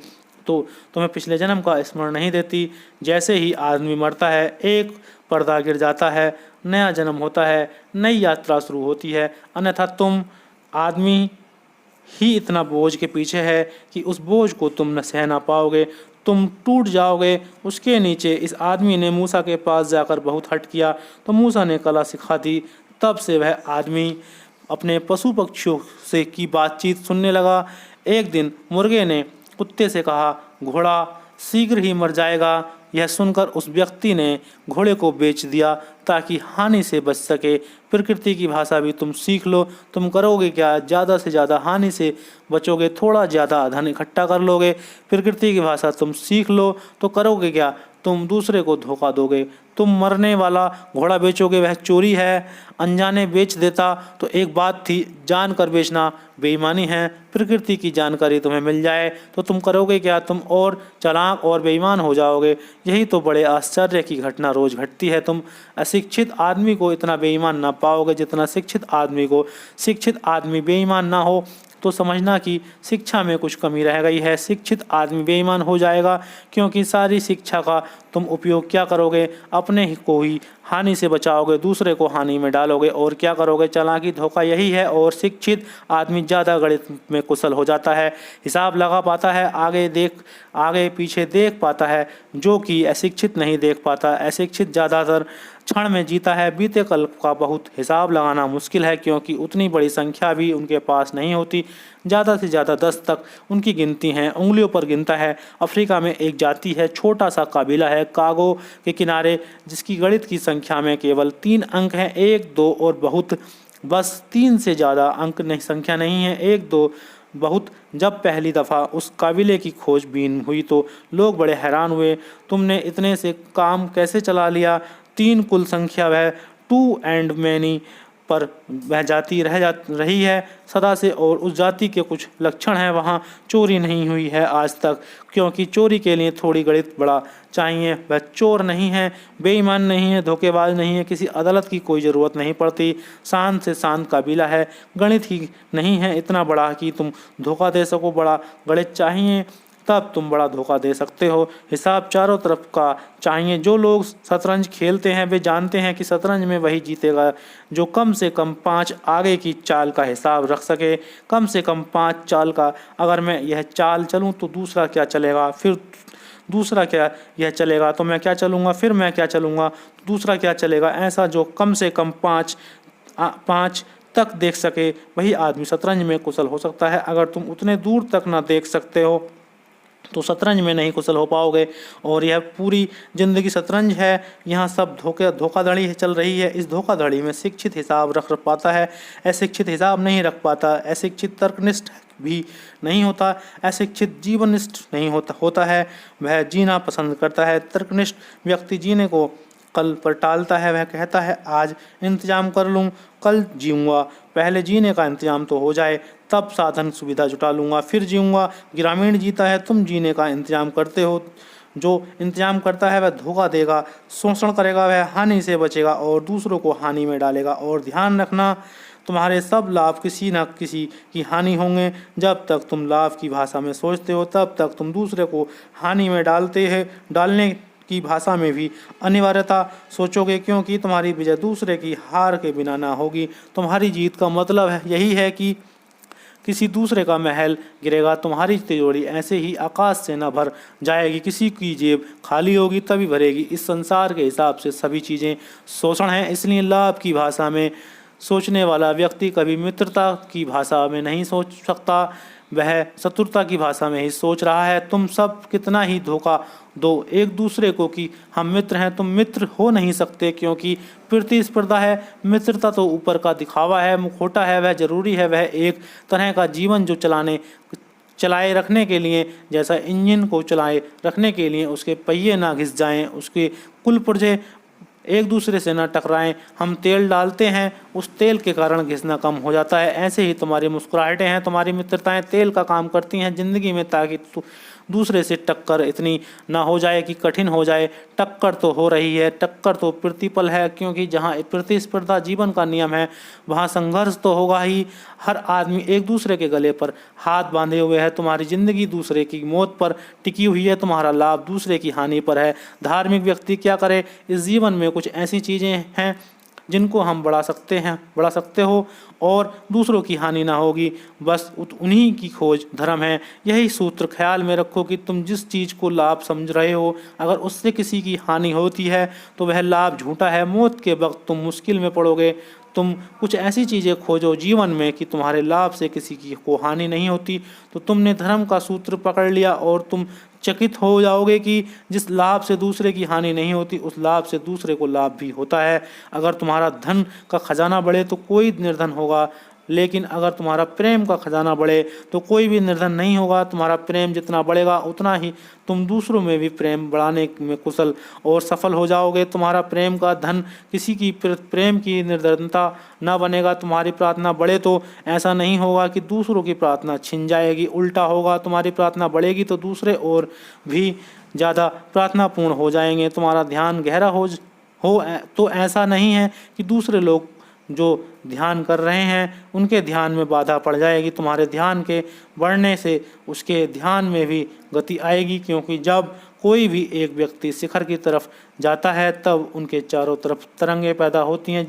तो तुम्हें पिछले जन्म का स्मरण नहीं देती। जैसे ही आदमी मरता है, एक पर्दा गिर जाता है, नया जन्म होता है, नई यात्रा शुरू होती है। अन्यथा तुम आदमी ही इतना बोझ के पीछे है कि उस बोझ को तुम न सह ना पाओगे, तुम टूट जाओगे उसके नीचे। इस आदमी ने मूसा के पास जाकर बहुत हट किया तो मूसा ने कला सिखा दी। तब से वह आदमी अपने पशु पक्षियों से की बातचीत सुनने लगा। एक दिन मुर्गे ने कुत्ते से कहा, घोड़ा शीघ्र ही मर जाएगा। यह सुनकर उस व्यक्ति ने घोड़े को बेच दिया ताकि हानि से बच सके। प्रकृति की भाषा भी तुम सीख लो। तुम करोगे क्या? ज़्यादा से ज़्यादा हानि से बचोगे, थोड़ा ज़्यादा धन इकट्ठा कर लोगे। प्रकृति की भाषा तुम सीख लो तो करोगे क्या? तुम दूसरे को धोखा दोगे। तुम मरने वाला घोड़ा बेचोगे, वह चोरी है। अनजाने बेच देता तो एक बात थी, जानकर बेचना बेईमानी है। प्रकृति की जानकारी तुम्हें मिल जाए तो तुम करोगे क्या? तुम और चालाक और बेईमान हो जाओगे। यही तो बड़े आश्चर्य की घटना रोज घटती है। तुम अशिक्षित आदमी को इतना बेईमान ना पाओगे जितना शिक्षित आदमी को। शिक्षित आदमी बेईमान ना हो तो समझना कि शिक्षा में कुछ कमी रह गई है। शिक्षित आदमी बेईमान हो जाएगा क्योंकि सारी शिक्षा का तुम उपयोग क्या करोगे? अपने ही को ही हानि से बचाओगे, दूसरे को हानि में डालोगे। और क्या करोगे? चालाकी, धोखा यही है। और शिक्षित आदमी ज़्यादा गणित में कुशल हो जाता है, हिसाब लगा पाता है, आगे पीछे देख पाता है, जो कि अशिक्षित नहीं देख पाता। अशिक्षित ज़्यादातर क्षण में जीता है। बीते कल का बहुत हिसाब लगाना मुश्किल है क्योंकि उतनी बड़ी संख्या भी उनके पास नहीं होती। ज़्यादा से ज़्यादा 10 तक उनकी गिनती है, उंगलियों पर गिनता है। अफ्रीका में एक जाति है, छोटा सा कबीला है कागो के किनारे, जिसकी गणित की संख्या में केवल 3 अंक हैं, 1, 2 और बहुत। बस 3 से ज़्यादा अंक नहीं, संख्या नहीं है, 1, 2 बहुत। जब पहली दफ़ा उस काबिले की खोजबीन हुई तो लोग बड़े हैरान हुए। तुमने इतने से काम कैसे चला लिया? 3 कुल संख्या वह 2 एंड मैनी पर वह जाति रही है सदा से। और उस जाति के कुछ लक्षण हैं, वहाँ चोरी नहीं हुई है आज तक, क्योंकि चोरी के लिए थोड़ी गणित बड़ा चाहिए। वह चोर नहीं है, बेईमान नहीं है, धोखेबाज नहीं है, किसी अदालत की कोई ज़रूरत नहीं पड़ती। शांत से शांत कबीला है, गणित ही नहीं है इतना बड़ा कि तुम धोखा दे सको। बड़ा गणित चाहिए तब तुम बड़ा धोखा दे सकते हो। हिसाब चारों तरफ का चाहिए। जो लोग शतरंज खेलते हैं वे जानते हैं कि शतरंज में वही जीतेगा जो कम से कम 5 आगे की चाल का हिसाब रख सके। कम से कम 5 चाल का। अगर मैं यह चाल चलूं तो दूसरा क्या चलेगा, फिर दूसरा क्या यह चलेगा तो मैं क्या चलूँगा, फिर मैं क्या चलूँगा दूसरा क्या चलेगा। ऐसा जो कम से कम 5 तक देख सके वही आदमी शतरंज में कुशल हो सकता है। अगर तुम उतने दूर तक ना देख सकते हो तो शतरंज में नहीं कुशल हो पाओगे। और यह पूरी ज़िंदगी शतरंज है, यहाँ सब धोखाधड़ी चल रही है। इस धोखाधड़ी में शिक्षित हिसाब रख पाता है, अशिक्षित हिसाब नहीं रख पाता। अशिक्षित तर्कनिष्ठ भी नहीं होता, अशिक्षित जीवननिष्ठ नहीं होता है। वह जीना पसंद करता है। तर्कनिष्ठ व्यक्ति जीने को कल पर टालता है। वह कहता है आज इंतजाम कर लूँ, कल जीऊँगा, पहले जीने का इंतजाम तो हो जाए, तब साधन सुविधा जुटा लूँगा, फिर जीऊँगा। ग्रामीण जीता है, तुम जीने का इंतजाम करते हो। जो इंतजाम करता है वह धोखा देगा, शोषण करेगा, वह हानि से बचेगा और दूसरों को हानि में डालेगा। और ध्यान रखना, तुम्हारे सब लाभ किसी न किसी की हानि होंगे। जब तक तुम लाभ की भाषा में सोचते हो तब तक तुम दूसरे को हानि में डालने की भाषा में भी अनिवार्यता सोचोगे, क्योंकि तुम्हारी विजय दूसरे की हार के बिना ना होगी। तुम्हारी जीत का मतलब यही है कि किसी दूसरे का महल गिरेगा, तुम्हारी तिजोरी ऐसे ही आकाश से न भर जाएगी। किसी की जेब खाली होगी तभी भरेगी। इस संसार के हिसाब से सभी चीज़ें शोषण हैं, इसलिए लाभ की भाषा में सोचने वाला व्यक्ति कभी मित्रता की भाषा में नहीं सोच सकता, वह शत्रुता की भाषा में ही सोच रहा है। तुम सब कितना ही धोखा दो एक दूसरे को कि हम मित्र हैं, तुम मित्र हो नहीं सकते, क्योंकि प्रतिस्पर्धा है। मित्रता तो ऊपर का दिखावा है, मुखौटा है, वह जरूरी है। वह एक तरह का जीवन जो चलाए रखने के लिए, जैसा इंजन को चलाए रखने के लिए उसके पहिए ना घिस जाएं, उसके कुल पुर्जे एक दूसरे से न टकराएं। हम तेल डालते हैं, उस तेल के कारण घिसना कम हो जाता है। ऐसे ही तुम्हारी मुस्कुराहटें हैं, तुम्हारी मित्रताएं तेल का काम करती हैं जिंदगी में, ताकि दूसरे से टक्कर इतनी ना हो जाए कि कठिन हो जाए। टक्कर तो हो रही है, टक्कर तो प्रतिपल है, क्योंकि जहाँ प्रतिस्पर्धा जीवन का नियम है वहाँ संघर्ष तो होगा ही। हर आदमी एक दूसरे के गले पर हाथ बांधे हुए है। तुम्हारी जिंदगी दूसरे की मौत पर टिकी हुई है, तुम्हारा लाभ दूसरे की हानि पर है। धार्मिक व्यक्ति क्या करे? इस जीवन में कुछ ऐसी चीज़ें हैं जिनको हम बढ़ा सकते हो और दूसरों की हानि ना होगी, बस उन्हीं की खोज धर्म है। यही सूत्र ख्याल में रखो कि तुम जिस चीज़ को लाभ समझ रहे हो, अगर उससे किसी की हानि होती है तो वह लाभ झूठा है। मौत के वक्त तुम मुश्किल में पड़ोगे। तुम कुछ ऐसी चीज़ें खोजो जीवन में कि तुम्हारे लाभ से किसी की को हानि नहीं होती, तो तुमने धर्म का सूत्र पकड़ लिया और तुम चकित हो जाओगे कि जिस लाभ से दूसरे की हानि नहीं होती उस लाभ से दूसरे को लाभ भी होता है। अगर तुम्हारा धन का खजाना बढ़े तो कोई निर्धन होगा, लेकिन अगर तुम्हारा प्रेम का खजाना बढ़े तो कोई भी निर्धन नहीं होगा। तुम्हारा प्रेम जितना बढ़ेगा उतना ही तुम दूसरों में भी प्रेम बढ़ाने में कुशल और सफल हो जाओगे। तुम्हारा प्रेम का धन किसी की प्रेम की निर्धनता न बनेगा। तुम्हारी प्रार्थना बढ़े तो ऐसा नहीं होगा कि दूसरों की प्रार्थना छिन जाएगी, उल्टा होगा, तुम्हारी प्रार्थना बढ़ेगी तो दूसरे और भी ज़्यादा प्रार्थनापूर्ण हो जाएंगे। तुम्हारा ध्यान गहरा हो तो ऐसा नहीं है कि दूसरे लोग जो ध्यान कर रहे हैं उनके ध्यान में बाधा पड़ जाएगी। तुम्हारे ध्यान के बढ़ने से उसके ध्यान में भी गति आएगी, क्योंकि जब कोई भी एक व्यक्ति शिखर की तरफ जाता है तब उनके चारों तरफ तरंगे पैदा होती हैं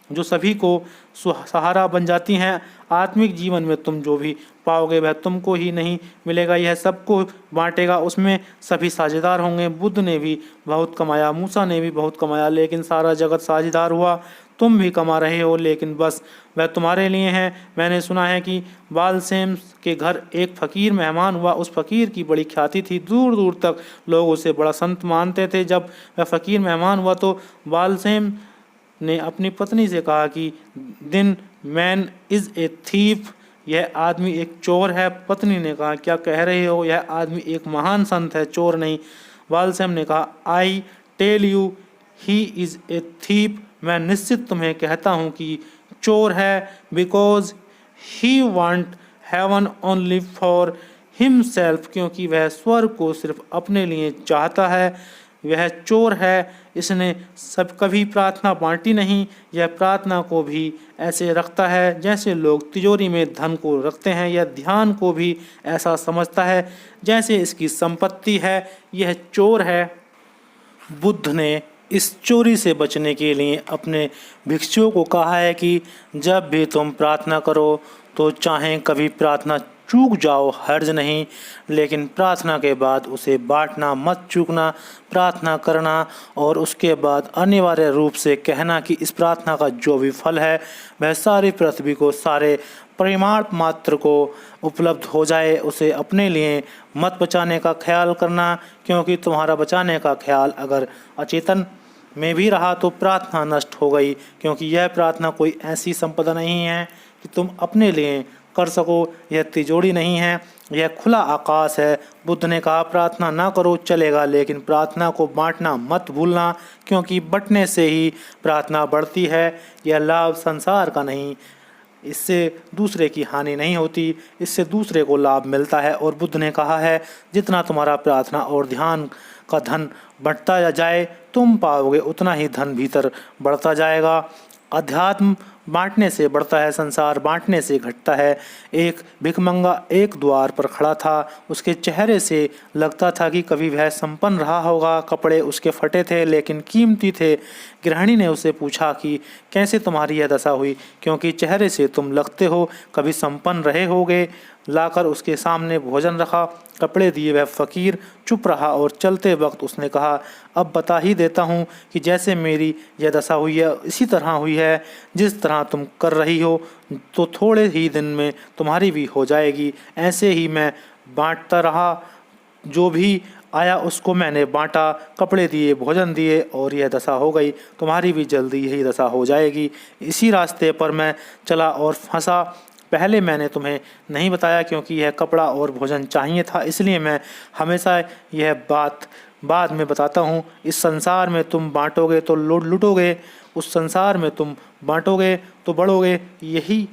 जो सभी को सहारा बन जाती हैं। आत्मिक जीवन में तुम जो भी पाओगे वह तुमको ही नहीं मिलेगा, यह सबको बांटेगा, उसमें सभी साझेदार होंगे। बुद्ध ने भी बहुत कमाया, मूसा ने भी बहुत कमाया, लेकिन सारा जगत साझेदार हुआ। तुम भी कमा रहे हो, लेकिन बस वह तुम्हारे लिए है। मैंने सुना है कि बालसेम के घर एक फ़कीर मेहमान हुआ। उस फ़कीर की बड़ी ख्याति थी, दूर दूर तक लोग उसे बड़ा संत मानते थे। जब वह फ़कीर मेहमान हुआ तो बालसेम ने अपनी पत्नी से कहा कि दिन मैन इज़ ए थीफ, यह आदमी एक चोर है। पत्नी ने कहा, क्या कह रहे हो? यह आदमी एक महान संत है, चोर नहीं। बालसेम ने कहा, I tell you he is a thief, मैं निश्चित तुम्हें कहता हूँ कि चोर है, because he want heaven only for himself, क्योंकि वह स्वर्ग को सिर्फ अपने लिए चाहता है। वह चोर है, इसने सब कभी प्रार्थना बांटी नहीं। यह प्रार्थना को भी ऐसे रखता है जैसे लोग तिजोरी में धन को रखते हैं। यह ध्यान को भी ऐसा समझता है जैसे इसकी संपत्ति है। यह चोर है। बुद्ध ने इस चोरी से बचने के लिए अपने भिक्षुओं को कहा है कि जब भी तुम प्रार्थना करो तो चाहे कभी प्रार्थना चूक जाओ हर्ज नहीं, लेकिन प्रार्थना के बाद उसे बांटना मत चूकना। प्रार्थना करना और उसके बाद अनिवार्य रूप से कहना कि इस प्रार्थना का जो भी फल है वह सारी पृथ्वी को, सारे परिमाण मात्र को उपलब्ध हो जाए। उसे अपने लिए मत बचाने का ख्याल करना, क्योंकि तुम्हारा बचाने का ख्याल अगर अचेतन में भी रहा तो प्रार्थना नष्ट हो गई, क्योंकि यह प्रार्थना कोई ऐसी संपदा नहीं है कि तुम अपने लिए कर सको। यह तिजोरी नहीं है, यह खुला आकाश है। बुद्ध ने कहा, प्रार्थना ना करो चलेगा, लेकिन प्रार्थना को बांटना मत भूलना, क्योंकि बंटने से ही प्रार्थना बढ़ती है। यह लाभ संसार का नहीं, इससे दूसरे की हानि नहीं होती, इससे दूसरे को लाभ मिलता है। और बुद्ध ने कहा है, जितना तुम्हारा प्रार्थना और ध्यान का धन बढ़ता जाए तुम पाओगे उतना ही धन भीतर बढ़ता जाएगा। अध्यात्म बांटने से बढ़ता है, संसार बांटने से घटता है। एक भिखमंगा एक द्वार पर खड़ा था। उसके चेहरे से लगता था कि कभी वह संपन्न रहा होगा। कपड़े उसके फटे थे लेकिन कीमती थे। गृहिणी ने उससे पूछा कि कैसे तुम्हारी यह दशा हुई, क्योंकि चेहरे से तुम लगते हो कभी संपन्न रहे होगे। लाकर उसके सामने भोजन रखा, कपड़े दिए, वह फकीर चुप रहा और चलते वक्त उसने कहा, अब बता ही देता हूँ कि जैसे मेरी यह दशा हुई है इसी तरह हुई है। जिस तरह तुम कर रही हो तो थोड़े ही दिन में तुम्हारी भी हो जाएगी। ऐसे ही मैं बांटता रहा, जो भी आया उसको मैंने बांटा, कपड़े दिए, भोजन दिए और यह दशा हो गई। तुम्हारी भी जल्दी यही दशा हो जाएगी। इसी रास्ते पर मैं चला और फंसा। पहले मैंने तुम्हें नहीं बताया क्योंकि यह कपड़ा और भोजन चाहिए था, इसलिए मैं हमेशा यह बात बाद में बताता हूँ। इस संसार में तुम बांटोगे तो लूटोगे, उस संसार में तुम बांटोगे तो बढ़ोगे। यही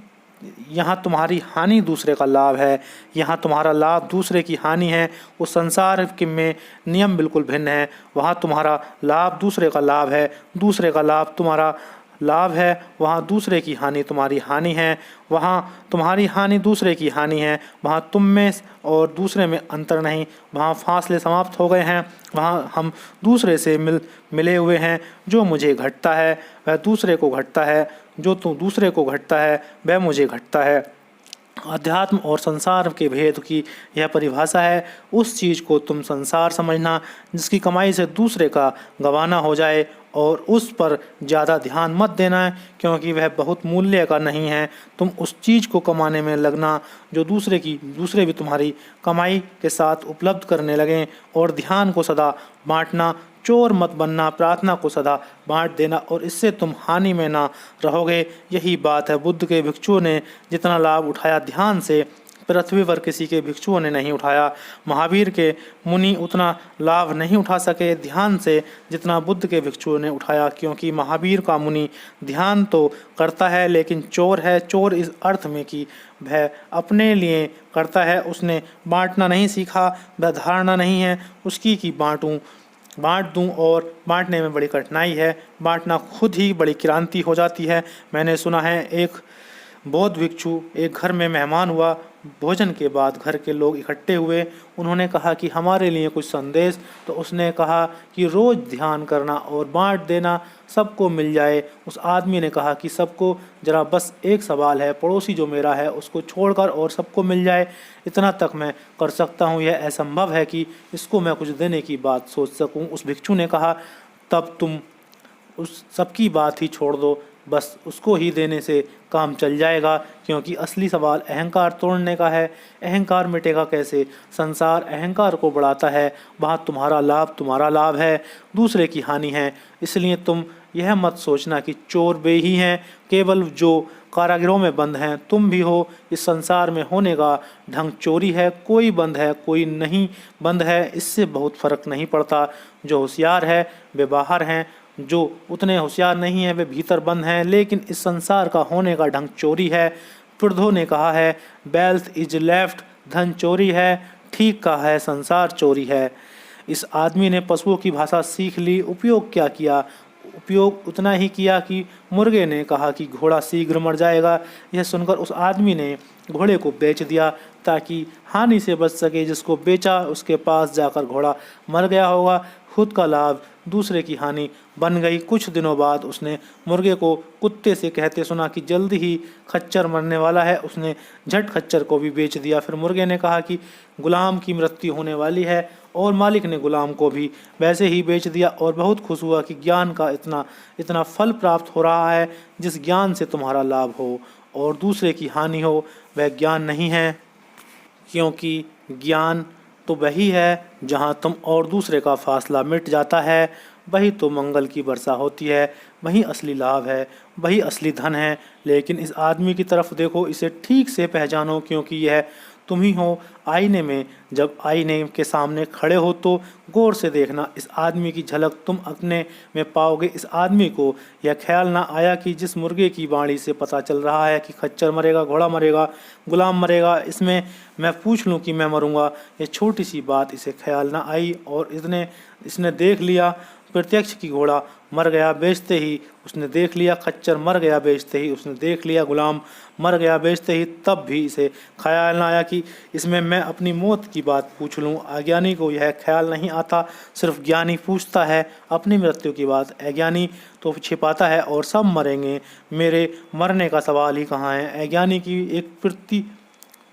यहाँ तुम्हारी हानि दूसरे का लाभ है, यहाँ तुम्हारा लाभ दूसरे की हानि है। उस संसार के में नियम बिल्कुल भिन्न है। वहाँ तुम्हारा लाभ दूसरे का लाभ है, दूसरे का लाभ तुम्हारा लाभ है। वहाँ दूसरे की हानि तुम्हारी हानि है, वहाँ तुम्हारी हानि दूसरे की हानि है। वहाँ तुम में और दूसरे में अंतर नहीं, वहाँ फासले समाप्त हो गए हैं। वहाँ हम दूसरे से मिले हुए हैं। जो मुझे घटता है वह दूसरे को घटता है, जो तुम दूसरे को घटता है वह मुझे घटता है। अध्यात्म और संसार के भेद की यह परिभाषा है। उस चीज़ को तुम संसार समझना जिसकी कमाई से दूसरे का गंवाना हो जाए, और उस पर ज़्यादा ध्यान मत देना है क्योंकि वह बहुत मूल्य का नहीं है। तुम उस चीज़ को कमाने में लगना जो दूसरे भी तुम्हारी कमाई के साथ उपलब्ध करने लगें, और ध्यान को सदा बांटना। चोर मत बनना, प्रार्थना को सदा बांट देना और इससे तुम हानि में ना रहोगे। यही बात है। बुद्ध के भिक्षुओं ने जितना लाभ उठाया ध्यान से, पृथ्वी पर किसी के भिक्षुओं ने नहीं उठाया। महावीर के मुनि उतना लाभ नहीं उठा सके ध्यान से जितना बुद्ध के भिक्षुओं ने उठाया, क्योंकि महावीर का मुनि ध्यान तो करता है लेकिन चोर है। चोर इस अर्थ में कि वह अपने लिए करता है, उसने बांटना नहीं सीखा। वह धारणा नहीं है उसकी कि बांट दूं, और बांटने में बड़ी कठिनाई है। बांटना खुद ही बड़ी क्रांति हो जाती है। मैंने सुना है एक बौद्ध भिक्षु एक घर में मेहमान हुआ। भोजन के बाद घर के लोग इकट्ठे हुए। उन्होंने कहा कि हमारे लिए कुछ संदेश। तो उसने कहा कि रोज़ ध्यान करना और बांट देना, सबको मिल जाए। उस आदमी ने कहा कि सबको जरा बस एक सवाल है, पड़ोसी जो मेरा है उसको छोड़कर और सबको मिल जाए, इतना तक मैं कर सकता हूँ। यह असंभव है कि इसको मैं कुछ देने की बात सोच सकूँ। उस भिक्षु ने कहा, तब तुम उस सबकी बात ही छोड़ दो, बस उसको ही देने से काम चल जाएगा, क्योंकि असली सवाल अहंकार तोड़ने का है। अहंकार मिटेगा कैसे? संसार अहंकार को बढ़ाता है। वहाँ तुम्हारा लाभ है, दूसरे की हानि है। इसलिए तुम यह मत सोचना कि चोर वे ही हैं, केवल जो कारागृहों में बंद हैं तुम भी हो। इस संसार में होने का ढंग चोरी है। कोई बंद है, कोई नहीं बंद है, इससे बहुत फर्क नहीं पड़ता। जो होशियार है वे बाहर हैं, जो उतने होशियार नहीं है वे भीतर बंद हैं। लेकिन इस संसार का होने का ढंग चोरी है। पुरधो ने कहा है, वेल्थ इज लेफ्ट, धन चोरी है। ठीक कहा है, संसार चोरी है। इस आदमी ने पशुओं की भाषा सीख ली। उपयोग क्या किया? उपयोग उतना ही किया कि मुर्गे ने कहा कि घोड़ा शीघ्र मर जाएगा। यह सुनकर उस आदमी ने घोड़े को बेच दिया ताकि हानि से बच सके। जिसको बेचा उसके पास जाकर घोड़ा मर गया होगा। खुद का लाभ दूसरे की हानि बन गई। कुछ दिनों बाद उसने मुर्गे को कुत्ते से कहते सुना कि जल्दी ही खच्चर मरने वाला है। उसने झट खच्चर को भी बेच दिया। फिर मुर्गे ने कहा कि गुलाम की मृत्यु होने वाली है, और मालिक ने गुलाम को भी वैसे ही बेच दिया और बहुत खुश हुआ कि ज्ञान का इतना फल प्राप्त हो रहा है। जिस ज्ञान से तुम्हारा लाभ हो और दूसरे की हानि हो वह ज्ञान नहीं है, क्योंकि ज्ञान तो वही है जहाँ तुम और दूसरे का फासला मिट जाता है। वही तो मंगल की वर्षा होती है, वही असली लाभ है, वही असली धन है। लेकिन इस आदमी की तरफ देखो, इसे ठीक से पहचानो, क्योंकि यह तुम ही हो। आईने में जब आईने के सामने खड़े हो तो गौर से देखना, इस आदमी की झलक तुम अपने में पाओगे। इस आदमी को यह ख्याल ना आया कि जिस मुर्गे की बाणी से पता चल रहा है कि खच्चर मरेगा, घोड़ा मरेगा, गुलाम मरेगा, इसमें मैं पूछ लूं कि मैं मरूंगा। ये छोटी सी बात इसे ख्याल ना आई और इसने देख लिया प्रत्यक्ष की घोड़ा मर गया बेचते ही, उसने देख लिया खच्चर मर गया बेचते ही, उसने देख लिया गुलाम मर गया बेचते ही, तब भी इसे ख्याल न आया कि इसमें मैं अपनी मौत की बात पूछ लूं। अज्ञानी को यह ख्याल नहीं आता, सिर्फ ज्ञानी पूछता है अपनी मृत्यु की बात। अज्ञानी तो छिपाता है और सब मरेंगे, मेरे मरने का सवाल ही कहाँ है। अज्ञानी की एक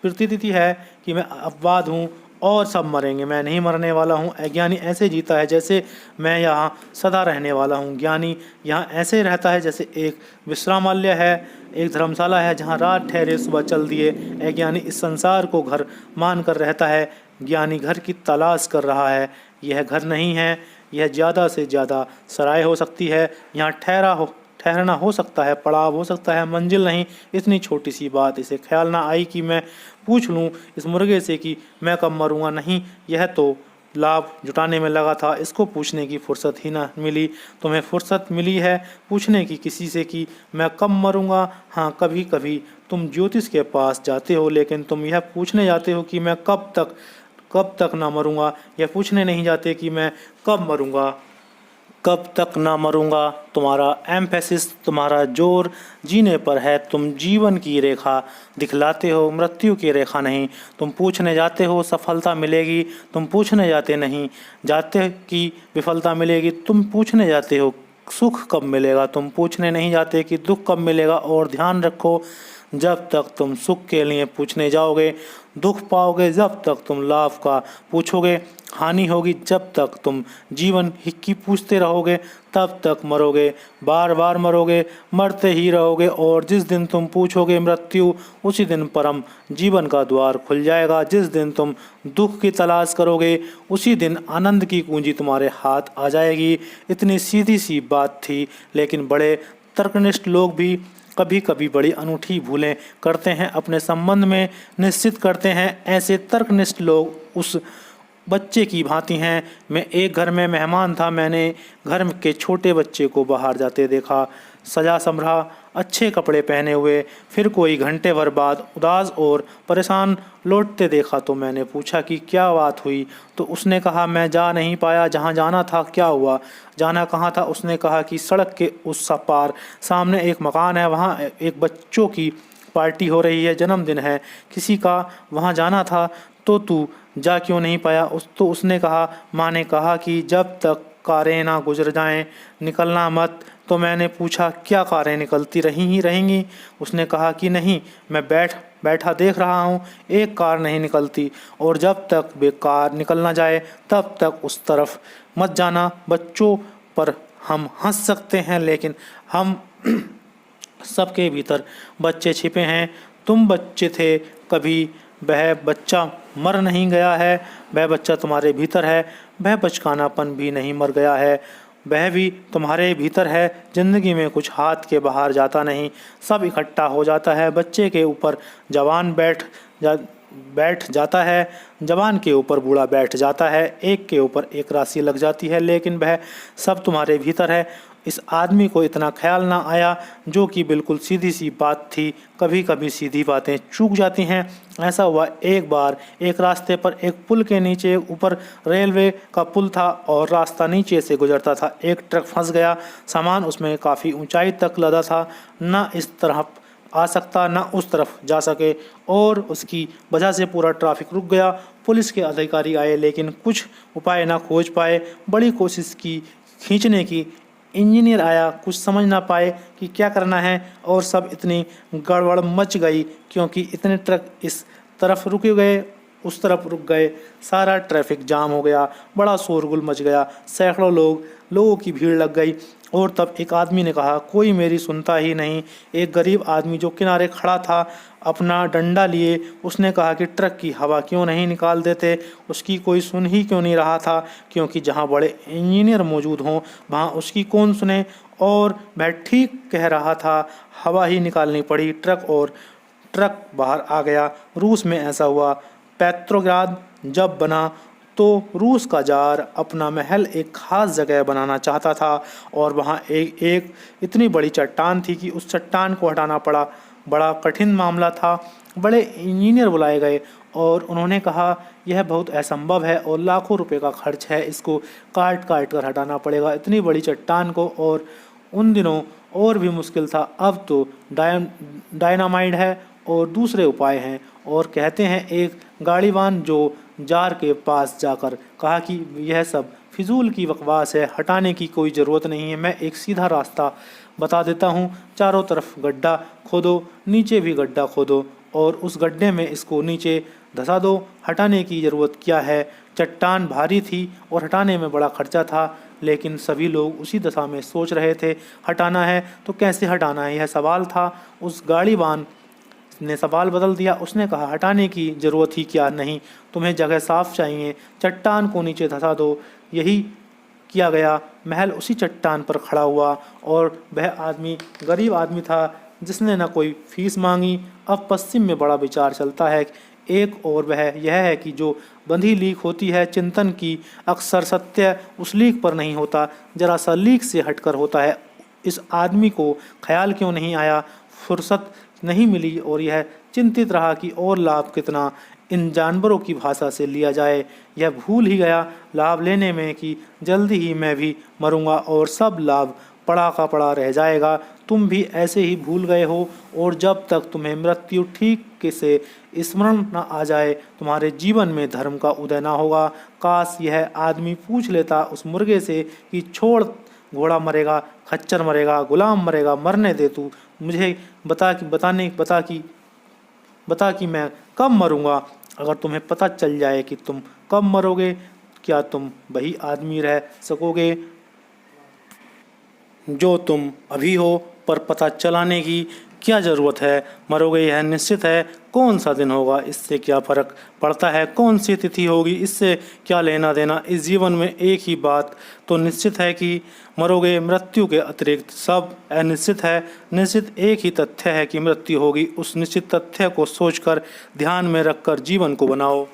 प्रतीति है कि मैं अपवाद हूँ और सब मरेंगे, मैं नहीं मरने वाला हूँ। अज्ञानी ऐसे जीता है जैसे मैं यहाँ सदा रहने वाला हूँ। ज्ञानी यहाँ ऐसे रहता है जैसे एक विश्रामालय है, एक धर्मशाला है जहाँ रात ठहरे सुबह चल दिए। अज्ञानी इस संसार को घर मान कर रहता है, ज्ञानी घर की तलाश कर रहा है। यह घर नहीं है, यह ज़्यादा से ज़्यादा सराय हो सकती है, यहाँ ठहरना हो सकता है, पड़ाव हो सकता है, मंजिल नहीं। इतनी छोटी सी बात इसे ख्याल ना आई कि मैं पूछ लूँ इस मुर्गे से कि मैं कब मरूंगा। नहीं, यह तो लाभ जुटाने में लगा था, इसको पूछने की फुर्सत ही ना मिली। तुम्हें फुर्सत मिली है पूछने की किसी से कि मैं कब मरूंगा। हाँ, कभी कभी तुम ज्योतिष के पास जाते हो, लेकिन तुम यह पूछने जाते हो कि मैं कब तक ना मरूंगा। यह पूछने नहीं जाते कि मैं कब मरूंगा, कब तक ना मरूंगा। तुम्हारा एम्फेसिस, तुम्हारा जोर जीने पर है। तुम जीवन की रेखा दिखलाते हो, मृत्यु की रेखा नहीं। तुम पूछने जाते हो सफलता मिलेगी, तुम पूछने जाते कि विफलता मिलेगी। तुम पूछने जाते हो सुख कब मिलेगा, तुम पूछने नहीं जाते कि दुख कब मिलेगा। और ध्यान रखो, जब तक तुम सुख के लिए पूछने जाओगे दुख पाओगे, जब तक तुम लाभ का पूछोगे हानि होगी। जब तक तुम जीवन की पूछते रहोगे तब तक मरोगे, बार बार मरोगे, मरते ही रहोगे। और जिस दिन तुम पूछोगे मृत्यु, उसी दिन परम जीवन का द्वार खुल जाएगा। जिस दिन तुम दुख की तलाश करोगे, उसी दिन आनंद की कुंजी तुम्हारे हाथ आ जाएगी। इतनी सीधी सी बात थी, लेकिन बड़े तर्कनिष्ठ लोग भी कभी कभी बड़ी अनूठी भूलें करते हैं, अपने संबंध में निश्चित करते हैं। ऐसे तर्कनिष्ठ लोग उस बच्चे की भांति हैं। मैं एक घर में मेहमान था, मैंने घर के छोटे बच्चे को बाहर जाते देखा, सजा संभरा, अच्छे कपड़े पहने हुए। फिर कोई घंटे भर बाद उदास और परेशान लौटते देखा तो मैंने पूछा कि क्या बात हुई। तो उसने कहा मैं जा नहीं पाया जहाँ जाना था। क्या हुआ, जाना कहाँ था? उसने कहा कि सड़क के उस पार सामने एक मकान है, वहाँ एक बच्चों की पार्टी हो रही है, जन्मदिन है किसी का, वहाँ जाना था। तो तू जा क्यों नहीं पाया? उसने कहा माँ ने कहा कि जब तक कारें ना गुजर जाएं निकलना मत। तो मैंने पूछा क्या कारें निकलती रहेंगी? उसने कहा कि नहीं, मैं बैठा देख रहा हूँ, एक कार नहीं निकलती। और जब तक वे कार निकल ना जाए तब तक उस तरफ मत जाना। बच्चों पर हम हंस सकते हैं, लेकिन हम सबके भीतर बच्चे छिपे हैं। तुम बच्चे थे कभी, वह बच्चा मर नहीं गया है, वह बच्चा तुम्हारे भीतर है। वह बचकानापन भी नहीं मर गया है, वह भी तुम्हारे भीतर है। जिंदगी में कुछ हाथ के बाहर जाता नहीं, सब इकट्ठा हो जाता है। बच्चे के ऊपर जवान बैठ जाता है, जवान के ऊपर बूढ़ा बैठ जाता है, एक के ऊपर एक राशि लग जाती है, लेकिन वह सब तुम्हारे भीतर है। इस आदमी को इतना ख्याल ना आया, जो कि बिल्कुल सीधी सी बात थी। कभी कभी सीधी बातें चूक जाती हैं। ऐसा हुआ एक बार, एक रास्ते पर एक पुल के नीचे, ऊपर रेलवे का पुल था और रास्ता नीचे से गुजरता था। एक ट्रक फंस गया, सामान उसमें काफ़ी ऊंचाई तक लदा था, ना इस तरफ आ सकता ना उस तरफ जा सके, और उसकी वजह से पूरा ट्रैफिक रुक गया। पुलिस के अधिकारी आए, लेकिन कुछ उपाय ना खोज पाए। बड़ी कोशिश की खींचने की, इंजीनियर आया, कुछ समझ ना पाए कि क्या करना है, और सब इतनी गड़बड़ मच गई क्योंकि इतने ट्रक इस तरफ रुक गए, उस तरफ रुक गए, सारा ट्रैफिक जाम हो गया, बड़ा शोरगुल मच गया, सैकड़ों लोगों की भीड़ लग गई। और तब एक आदमी ने कहा कोई मेरी सुनता ही नहीं। एक गरीब आदमी जो किनारे खड़ा था अपना डंडा लिए, उसने कहा कि ट्रक की हवा क्यों नहीं निकाल देते। उसकी कोई सुन ही क्यों नहीं रहा था, क्योंकि जहाँ बड़े इंजीनियर मौजूद हों वहाँ उसकी कौन सुने। और वह ठीक कह रहा था, हवा ही निकालनी पड़ी, ट्रक बाहर आ गया। रूस में ऐसा हुआ, पेट्रोग्राद जब बना तो रूस का जार अपना महल एक खास जगह बनाना चाहता था और वहाँ एक इतनी बड़ी चट्टान थी कि उस चट्टान को हटाना पड़ा। बड़ा कठिन मामला था। बड़े इंजीनियर बुलाए गए और उन्होंने कहा यह बहुत असंभव है और लाखों रुपए का खर्च है, इसको काट काट कर हटाना पड़ेगा इतनी बड़ी चट्टान को। और उन दिनों और भी मुश्किल था, अब तो डायनामाइट है और दूसरे उपाय हैं। और कहते हैं एक गाड़ीवान जो जार के पास जाकर कहा कि यह सब फिजूल की बकवास है, हटाने की कोई ज़रूरत नहीं है, मैं एक सीधा रास्ता बता देता हूँ। चारों तरफ गड्ढा खोदो, नीचे भी गड्ढा खोदो और उस गड्ढे में इसको नीचे धंसा दो। हटाने की ज़रूरत क्या है? चट्टान भारी थी और हटाने में बड़ा खर्चा था, लेकिन सभी लोग उसी दशा में सोच रहे थे। हटाना है तो कैसे हटाना है, यह सवाल था। उस गाड़ीवान ने सवाल बदल दिया। उसने कहा हटाने की ज़रूरत ही क्या नहीं, तुम्हें जगह साफ चाहिए, चट्टान को नीचे धंसा दो। यही किया गया। महल उसी चट्टान पर खड़ा हुआ और वह आदमी गरीब आदमी था जिसने न कोई फीस मांगी। अब पश्चिम में बड़ा विचार चलता है एक, और वह यह है कि जो बंधी लीक होती है चिंतन की, अक्सर सत्य उस लीक पर नहीं होता, जरा सा लीक से हटकर होता है। इस आदमी को ख्याल क्यों नहीं आया, फुर्सत नहीं मिली और यह चिंतित रहा कि और लाभ कितना इन जानवरों की भाषा से लिया जाए। यह भूल ही गया लाभ लेने में कि जल्दी ही मैं भी मरूंगा और सब लाभ पड़ा का पड़ा रह जाएगा। तुम भी ऐसे ही भूल गए हो और जब तक तुम्हें मृत्यु ठीक से स्मरण न आ जाए तुम्हारे जीवन में धर्म का उदय न होगा। काश यह आदमी पूछ लेता उस मुर्गे से कि छोड़, घोड़ा मरेगा, खच्चर मरेगा, गुलाम मरेगा, मरने दे, तू मुझे बता कि मैं कब मरूंगा। अगर तुम्हें पता चल जाए कि तुम कब मरोगे, क्या तुम वही आदमी रह सकोगे जो तुम अभी हो? पर पता चलाने की क्या ज़रूरत है, मरोगे यह निश्चित है। कौन सा दिन होगा इससे क्या फ़र्क पड़ता है, कौन सी तिथि होगी इससे क्या लेना देना। इस जीवन में एक ही बात तो निश्चित है कि मरोगे, मृत्यु के अतिरिक्त सब अनिश्चित है। निश्चित एक ही तथ्य है कि मृत्यु होगी। उस निश्चित तथ्य को सोचकर ध्यान में रखकर जीवन को बनाओ।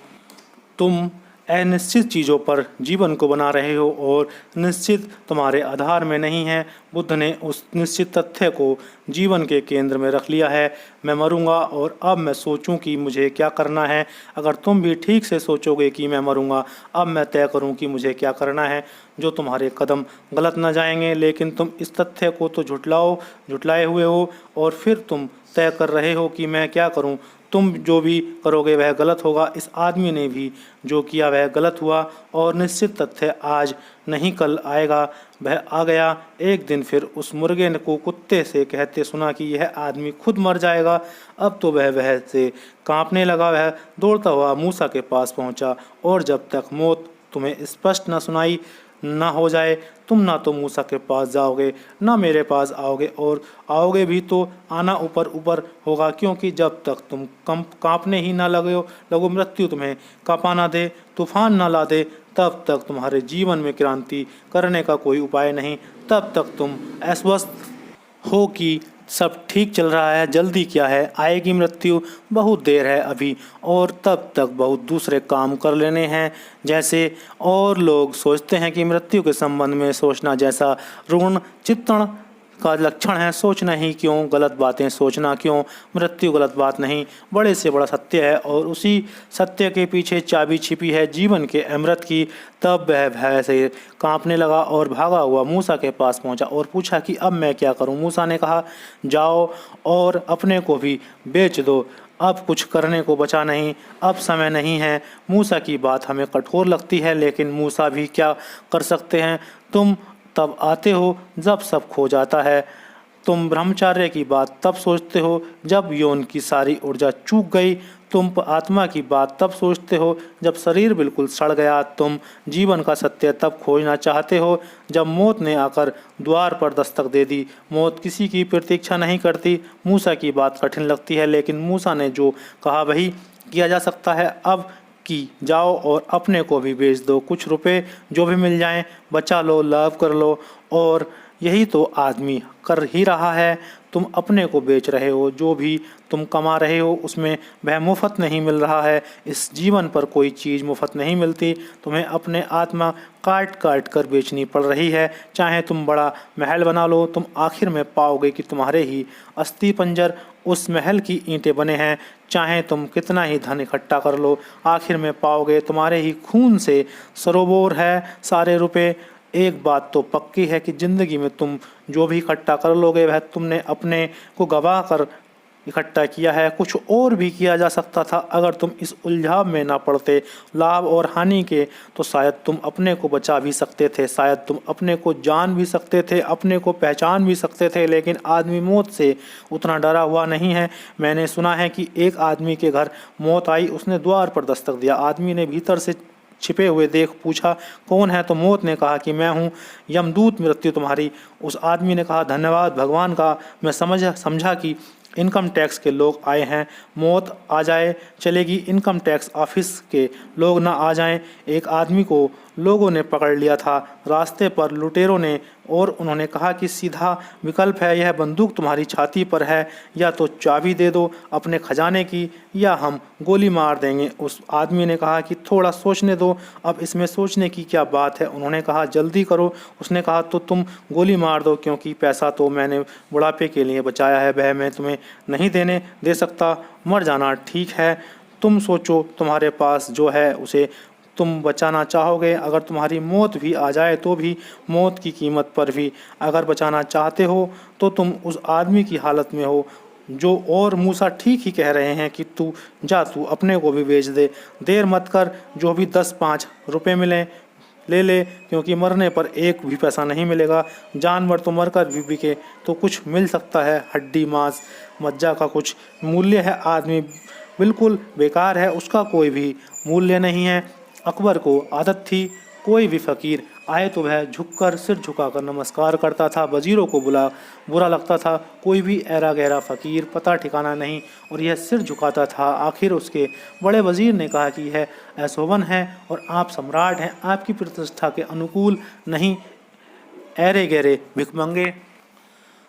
तुम अनिश्चित चीज़ों पर जीवन को बना रहे हो और निश्चित तुम्हारे आधार में नहीं है। बुद्ध ने उस निश्चित तथ्य को जीवन के केंद्र में रख लिया है। मैं मरूंगा और अब मैं सोचूं कि मुझे क्या करना है। अगर तुम भी ठीक से सोचोगे कि मैं मरूंगा, अब मैं तय करूं कि मुझे क्या करना है, जो तुम्हारे कदम गलत न जाएंगे। लेकिन तुम इस तथ्य को तो झुटलाए हुए हो और फिर तुम तय कर रहे हो कि मैं क्या करूं। तुम जो भी करोगे वह गलत होगा। इस आदमी ने भी जो किया वह गलत हुआ और निश्चित तथ्य आज नहीं कल आएगा। वह आ गया एक दिन। फिर उस मुर्गे को कुत्ते से कहते सुना कि यह आदमी खुद मर जाएगा। अब तो वह से कांपने लगा। वह दौड़ता हुआ मूसा के पास पहुंचा और जब तक मौत तुम्हें स्पष्ट न सुनाई ना हो जाए, तुम ना तो मूसा के पास जाओगे ना मेरे पास आओगे, और आओगे भी तो आना ऊपर ऊपर होगा, क्योंकि जब तक तुम कांपने ही ना लगो, मृत्यु तुम्हें कांपा ना दे, तूफान ना ला दे, तब तक तुम्हारे जीवन में क्रांति करने का कोई उपाय नहीं। तब तक तुम आश्वस्त हो कि सब ठीक चल रहा है। जल्दी क्या है, आएगी मृत्यु, बहुत देर है अभी, और तब तक बहुत दूसरे काम कर लेने हैं। जैसे और लोग सोचते हैं कि मृत्यु के संबंध में सोचना जैसा रुग्ण चित्तण का लक्षण है। सोचना ही क्यों, गलत बातें सोचना क्यों, मृत्यु गलत बात नहीं, बड़े से बड़ा सत्य है और उसी सत्य के पीछे चाबी छिपी है जीवन के अमृत की। तब वह भय से कांपने लगा और भागा हुआ मूसा के पास पहुंचा और पूछा कि अब मैं क्या करूं। मूसा ने कहा, जाओ और अपने को भी बेच दो, अब कुछ करने को बचा नहीं, अब समय नहीं है। मूसा की बात हमें कठोर लगती है, लेकिन मूसा भी क्या कर सकते हैं। तुम तब आते हो जब सब खो जाता है। तुम ब्रह्मचार्य की बात तब सोचते हो जब यौन की सारी ऊर्जा चूक गई। तुम आत्मा की बात तब सोचते हो जब शरीर बिल्कुल सड़ गया। तुम जीवन का सत्य तब खोजना चाहते हो जब मौत ने आकर द्वार पर दस्तक दे दी। मौत किसी की प्रतीक्षा नहीं करती। मूसा की बात कठिन लगती है, लेकिन मूसा ने जो कहा वही किया जा सकता है। अब कि जाओ और अपने को भी बेच दो, कुछ रुपए जो भी मिल जाएं बचा लो, लाभ कर लो और यही तो आदमी कर ही रहा है। तुम अपने को बेच रहे हो, जो भी तुम कमा रहे हो उसमें वह मुफ्त नहीं मिल रहा है। इस जीवन पर कोई चीज़ मुफ्त नहीं मिलती, तुम्हें अपने आत्मा काट काट कर बेचनी पड़ रही है। चाहे तुम बड़ा महल बना लो, तुम आखिर में पाओगे कि तुम्हारे ही अस्थि पंजर उस महल की ईंटें बने हैं। चाहे तुम कितना ही धन इकट्ठा कर लो, आखिर में पाओगे तुम्हारे ही खून से सरोबोर है सारे रुपए। एक बात तो पक्की है कि ज़िंदगी में तुम जो भी इकट्ठा कर लोगे वह तुमने अपने को गवा कर इकट्ठा किया है। कुछ और भी किया जा सकता था अगर तुम इस उलझाव में ना पड़ते लाभ और हानि के। तो शायद तुम अपने को बचा भी सकते थे, शायद तुम अपने को जान भी सकते थे, अपने को पहचान भी सकते थे। लेकिन आदमी मौत से उतना डरा हुआ नहीं है। मैंने सुना है कि एक आदमी के घर मौत आई, उसने द्वार पर दस्तक दिया। आदमी ने भीतर से छिपे हुए देख पूछा, कौन है? तो मौत ने कहा कि मैं हूँ, यमदूत मृत्यु तुम्हारी। उस आदमी ने कहा, धन्यवाद भगवान का, मैं समझा कि इनकम टैक्स के लोग आए हैं। मौत आ जाए चलेगी, इनकम टैक्स ऑफिस के लोग ना आ जाएं। एक आदमी को लोगों ने पकड़ लिया था रास्ते पर लुटेरों ने, और उन्होंने कहा कि सीधा विकल्प है, यह बंदूक तुम्हारी छाती पर है, या तो चाबी दे दो अपने खजाने की या हम गोली मार देंगे। उस आदमी ने कहा कि थोड़ा सोचने दो। अब इसमें सोचने की क्या बात है? उन्होंने कहा जल्दी करो। उसने कहा तो तुम गोली मार दो, क्योंकि पैसा तो मैंने बुढ़ापे के लिए बचाया है, वह मैं तुम्हें नहीं दे सकता। मर जाना ठीक है, तुम सोचो, तुम्हारे पास जो है उसे तुम बचाना चाहोगे। अगर तुम्हारी मौत भी आ जाए तो भी, मौत की कीमत पर भी अगर बचाना चाहते हो तो तुम उस आदमी की हालत में हो जो, और मूसा ठीक ही कह रहे हैं कि तू अपने को भी बेच दे। देर मत कर, जो भी 10-5 रुपए मिले ले ले, क्योंकि मरने पर एक भी पैसा नहीं मिलेगा। जानवर तो मरकर भी बिके तो कुछ मिल सकता है, हड्डी मांस मज्जा का कुछ मूल्य है। आदमी बिल्कुल बेकार है, उसका कोई भी मूल्य नहीं है। अकबर को आदत थी, कोई भी फकीर आए तो वह झुककर सिर झुकाकर नमस्कार करता था। वजीरों को बुरा लगता था, कोई भी ऐरा गहरा फकीर पता ठिकाना नहीं और यह सिर झुकाता था। आखिर उसके बड़े वजीर ने कहा कि यह ऐशोवन है और आप सम्राट हैं, आपकी प्रतिष्ठा के अनुकूल नहीं ऐरे गहरे भिखमंगे।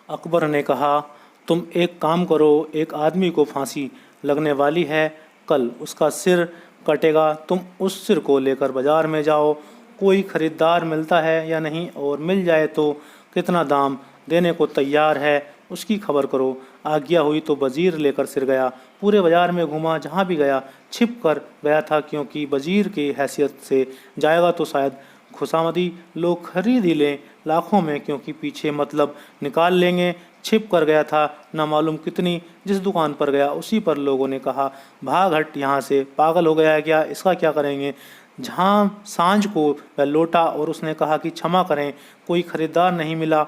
अकबर ने कहा, तुम एक काम करो, एक आदमी को फांसी लगने वाली है, कल उसका सिर कटेगा। तुम उस सिर को लेकर बाजार में जाओ, कोई खरीदार मिलता है या नहीं, और मिल जाए तो कितना दाम देने को तैयार है, उसकी खबर करो। आज्ञा हुई तो वजीर लेकर सिर गया, पूरे बाजार में घूमा, जहाँ भी गया छिप कर गया था, क्योंकि वजीर की हैसियत से जाएगा तो शायद खुशामदी लोग खरीद ही लें लाखों में, क्योंकि पीछे मतलब निकाल लेंगे। छिप कर गया था, न मालूम कितनी, जिस दुकान पर गया उसी पर लोगों ने कहा, भाग हट यहाँ से, पागल हो गया है क्या, इसका क्या करेंगे। जहाँ सांझ को वह लौटा और उसने कहा कि क्षमा करें, कोई खरीदार नहीं मिला।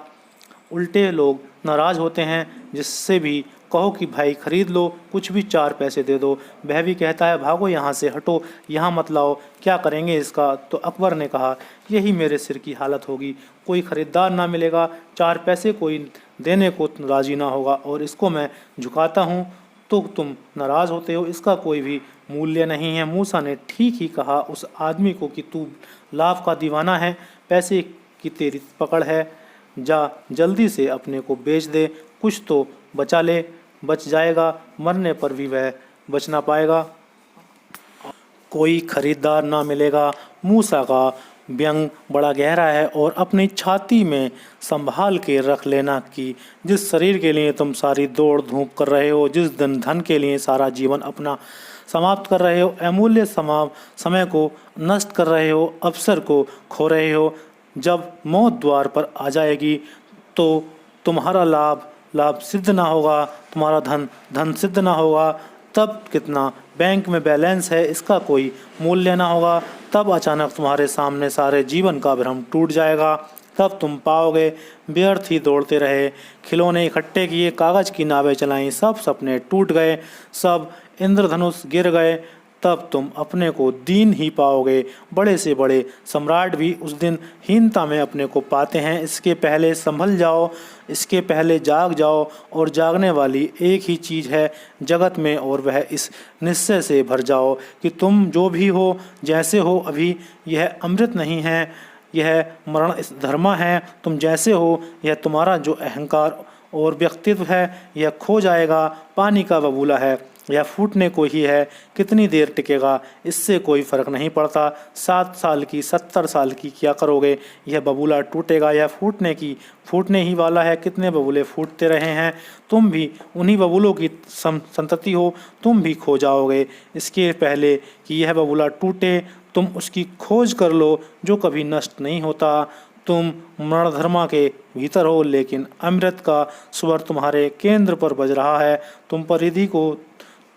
उल्टे लोग नाराज़ होते हैं, जिससे भी कहो कि भाई खरीद लो, कुछ भी 4 पैसे दे दो, वह भी कहता है भागो यहाँ से, हटो, यहाँ मत लाओ, क्या करेंगे इसका। तो अकबर ने कहा, यही मेरे सिर की हालत होगी, कोई खरीदार ना मिलेगा, 4 पैसे कोई देने को राजी ना होगा, और इसको मैं झुकाता हूँ तो तुम नाराज़ होते हो, इसका कोई भी मूल्य नहीं है। मूसा ने ठीक ही कहा उस आदमी को कि तू लाभ का दीवाना है, पैसे की तेरी पकड़ है, जा जल्दी से अपने को बेच दे, कुछ तो बचा ले, बच जाएगा, मरने पर भी वह बच ना पाएगा, कोई खरीदार ना मिलेगा। मूसा का व्यंग बड़ा गहरा है और अपनी छाती में संभाल के रख लेना कि जिस शरीर के लिए तुम सारी दौड़ धूप कर रहे हो, जिस धन के लिए सारा जीवन अपना समाप्त कर रहे हो, अमूल्य समय को नष्ट कर रहे हो, अवसर को खो रहे हो, जब मौत द्वार पर आ जाएगी तो तुम्हारा लाभ सिद्ध ना होगा, तुम्हारा धन सिद्ध ना होगा, तब कितना बैंक में बैलेंस है इसका कोई मूल्य ना होगा। तब अचानक तुम्हारे सामने सारे जीवन का भ्रम टूट जाएगा। तब तुम पाओगे व्यर्थ ही दौड़ते रहे, खिलौने इकट्ठे किए, कागज़ की नावें चलाईं, सब सपने टूट गए, सब इंद्रधनुष गिर गए। तब तुम अपने को दीन ही पाओगे। बड़े से बड़े सम्राट भी उस दिन हीनता में अपने को पाते हैं। इसके पहले संभल जाओ, इसके पहले जाग जाओ, और जागने वाली एक ही चीज़ है जगत में, और वह इस निश्चय से भर जाओ कि तुम जो भी हो, जैसे हो अभी, यह अमृत नहीं है, यह मरण इस धर्म है। तुम जैसे हो, यह तुम्हारा जो अहंकार और व्यक्तित्व है यह खो जाएगा। पानी का बबूला है, यह फूटने को ही है, कितनी देर टिकेगा इससे कोई फर्क नहीं पड़ता। 7 साल की 70 साल की क्या करोगे, यह बबूला टूटेगा, यह फूटने ही वाला है। कितने बबूले फूटते रहे हैं, तुम भी उन्हीं बबूलों की संतति हो, तुम भी खो जाओगे। इसके पहले कि यह बबूला टूटे तुम उसकी खोज कर लो जो कभी नष्ट नहीं होता। तुम मरणधर्मा के भीतर हो, लेकिन अमृत का स्वर तुम्हारे केंद्र पर बज रहा है। तुम परिधि को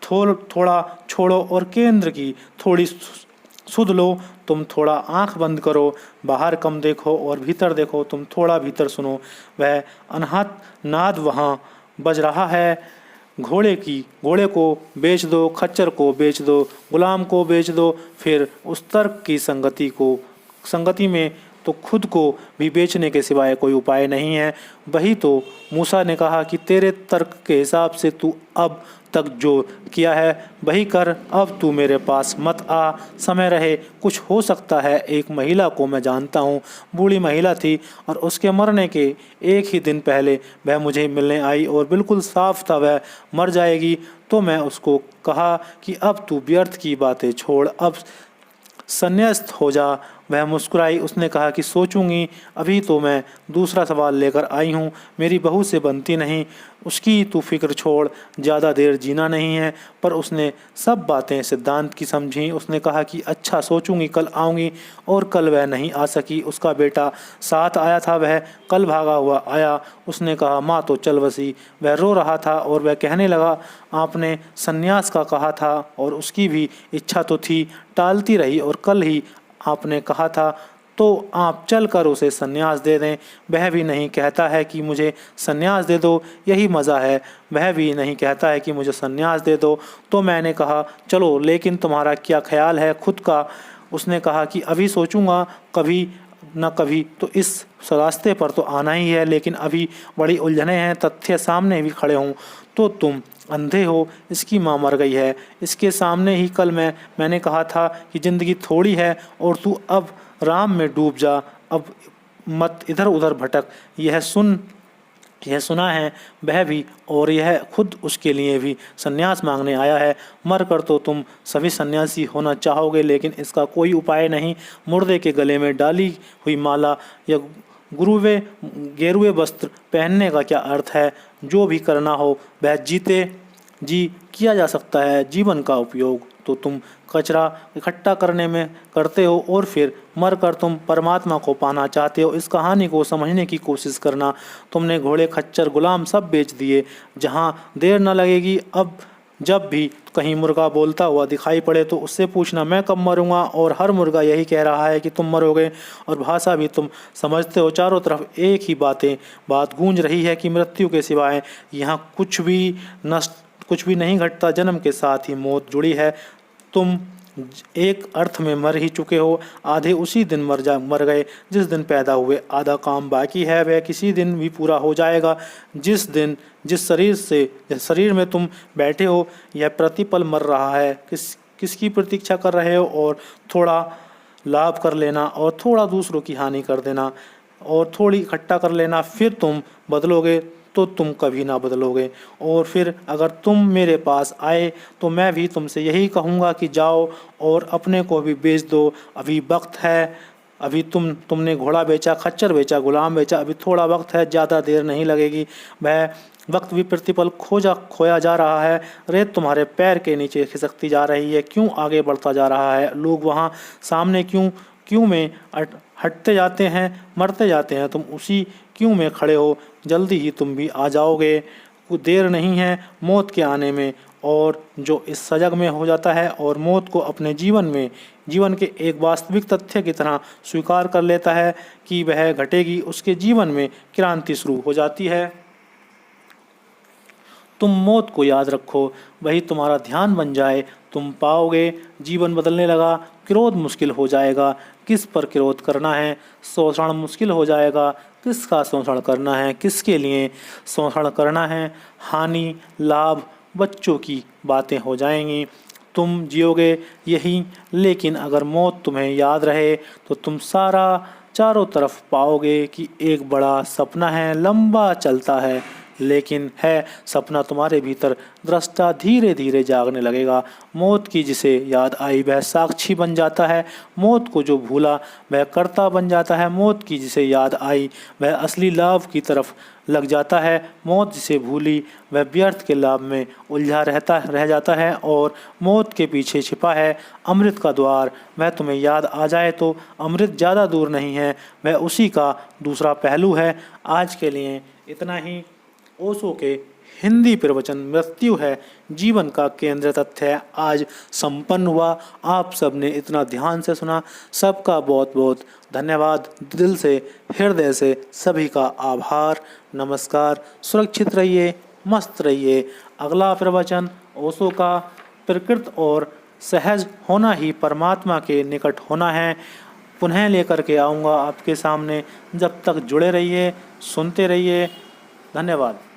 थोड़ा छोड़ो और केंद्र की थोड़ी सुध लो। तुम थोड़ा आंख बंद करो, बाहर कम देखो और भीतर देखो। तुम थोड़ा भीतर सुनो, वह अनहद नाद वहाँ बज रहा है। घोड़े को बेच दो, खच्चर को बेच दो, गुलाम को बेच दो, फिर उस तर्क की संगति में तो खुद को भी बेचने के सिवाय कोई उपाय नहीं है। वही तो मूसा ने कहा कि तेरे तर्क के हिसाब से तू अब तक जो किया है वही कर, अब तू मेरे पास मत आ। समय रहे कुछ हो सकता है। एक महिला को मैं जानता हूँ, बूढ़ी महिला थी और उसके मरने के एक ही दिन पहले वह मुझे मिलने आई और बिल्कुल साफ था वह मर जाएगी। तो मैं उसको कहा कि अब तू व्यर्थ की बातें छोड़, अब संन्यास्त हो जा। वह मुस्कुराई, उसने कहा कि सोचूंगी, अभी तो मैं दूसरा सवाल लेकर आई हूँ, मेरी बहू से बनती नहीं। उसकी तू फिक्र छोड़, ज़्यादा देर जीना नहीं है। पर उसने सब बातें सिद्धांत की समझी। उसने कहा कि अच्छा सोचूंगी, कल आऊँगी। और कल वह नहीं आ सकी। उसका बेटा साथ आया था, वह कल भागा हुआ आया। उसने कहा माँ तो चल बसी। वह रो रहा था और वह कहने लगा आपने संन्यास का कहा था और उसकी भी इच्छा तो थी, टालती रही और कल ही आपने कहा था, तो आप चलकर उसे संन्यास दे दें। वह भी नहीं कहता है कि मुझे संन्यास दे दो, यही मज़ा है। वह भी नहीं कहता है कि मुझे संन्यास दे दो। तो मैंने कहा चलो, लेकिन तुम्हारा क्या ख्याल है खुद का। उसने कहा कि अभी सोचूंगा, कभी न कभी तो इस रास्ते पर तो आना ही है, लेकिन अभी बड़ी उलझनें हैं, तथ्य सामने भी खड़े हों। तो तुम अंधे हो, इसकी माँ मर गई है, इसके सामने ही कल मैंने कहा था कि ज़िंदगी थोड़ी है और तू अब राम में डूब जा, अब मत इधर उधर भटक। यह सुना है वह भी, और यह खुद उसके लिए भी संन्यास मांगने आया है। मर कर तो तुम सभी सन्यासी होना चाहोगे, लेकिन इसका कोई उपाय नहीं। मुर्दे के गले में डाली हुई माला या गेरुए वस्त्र पहनने का क्या अर्थ है। जो भी करना हो वह जीते जी किया जा सकता है। जीवन का उपयोग तो तुम कचरा इकट्ठा करने में करते हो और फिर मर कर तुम परमात्मा को पाना चाहते हो। इस कहानी को समझने की कोशिश करना। तुमने घोड़े, खच्चर, गुलाम सब बेच दिए। जहाँ देर न लगेगी, अब जब भी कहीं मुर्गा बोलता हुआ दिखाई पड़े तो उससे पूछना मैं कब मरूंगा, और हर मुर्गा यही कह रहा है कि तुम मरोगे। और भाषा भी तुम समझते हो, चारों तरफ एक ही बात गूंज रही है कि मृत्यु के सिवाय यहाँ कुछ भी नहीं घटता। जन्म के साथ ही मौत जुड़ी है। तुम एक अर्थ में मर ही चुके हो, आधे उसी दिन मर गए जिस दिन पैदा हुए। आधा काम बाकी है, वह किसी दिन भी पूरा हो जाएगा। जिस शरीर में तुम बैठे हो यह प्रतिपल मर रहा है। किसकी प्रतीक्षा कर रहे हो, और थोड़ा लाभ कर लेना और थोड़ा दूसरों की हानि कर देना और थोड़ी इकट्ठा कर लेना, फिर तुम बदलोगे तो तुम कभी ना बदलोगे। और फिर अगर तुम मेरे पास आए तो मैं भी तुमसे यही कहूँगा कि जाओ और अपने को भी बेच दो, अभी वक्त है। अभी तुमने घोड़ा बेचा, खच्चर बेचा, गुलाम बेचा, अभी थोड़ा वक्त है, ज़्यादा देर नहीं लगेगी। वह वक्त भी प्रतिपल खोया जा रहा है। रेत तुम्हारे पैर के नीचे खिसकती जा रही है। क्यों आगे बढ़ता जा रहा है? लोग वहाँ सामने क्यों में हटते जाते हैं, मरते जाते हैं, तुम उसी क्यों में खड़े हो। जल्दी ही तुम भी आ जाओगे, कुछ देर नहीं है मौत के आने में। और जो इस सजग में हो जाता है और मौत को अपने जीवन के एक वास्तविक तथ्य की तरह स्वीकार कर लेता है कि वह घटेगी, उसके जीवन में क्रांति शुरू हो जाती है। तुम मौत को याद रखो, वही तुम्हारा ध्यान बन जाए, तुम पाओगे जीवन बदलने लगा। क्रोध मुश्किल हो जाएगा, किस पर क्रोध करना है। शोषण मुश्किल हो जाएगा, किसका शोषण करना है, किसके लिए शोषण करना है। हानि, लाभ, बच्चों की बातें हो जाएंगी। तुम जियोगे यही, लेकिन अगर मौत तुम्हें याद रहे तो तुम चारों तरफ पाओगे कि एक बड़ा सपना है, लंबा चलता है, लेकिन है सपना तुम्हारे भीतर दृष्टा धीरे धीरे जागने लगेगा। मौत की जिसे याद आई वह साक्षी बन जाता है, मौत को जो भूला वह कर्ता बन जाता है। मौत की जिसे याद आई वह असली लाभ की तरफ लग जाता है, मौत जिसे भूली वह व्यर्थ के लाभ में उलझा रह जाता है। और मौत के पीछे छिपा है अमृत का द्वार, वह तुम्हें याद आ जाए तो अमृत ज़्यादा दूर नहीं है, वह उसी का दूसरा पहलू है। आज के लिए इतना ही। ओशो के हिंदी प्रवचन मृत्यु है जीवन का केंद्र तथ्य आज संपन्न हुआ। आप सबने इतना ध्यान से सुना, सबका बहुत बहुत धन्यवाद। दिल से हृदय से सभी का आभार। नमस्कार। सुरक्षित रहिए, मस्त रहिए। अगला प्रवचन ओशो का प्रकृत और सहज होना ही परमात्मा के निकट होना है, पुनः लेकर के आऊँगा आपके सामने। जब तक जुड़े रहिए, सुनते रहिए। धन्यवाद।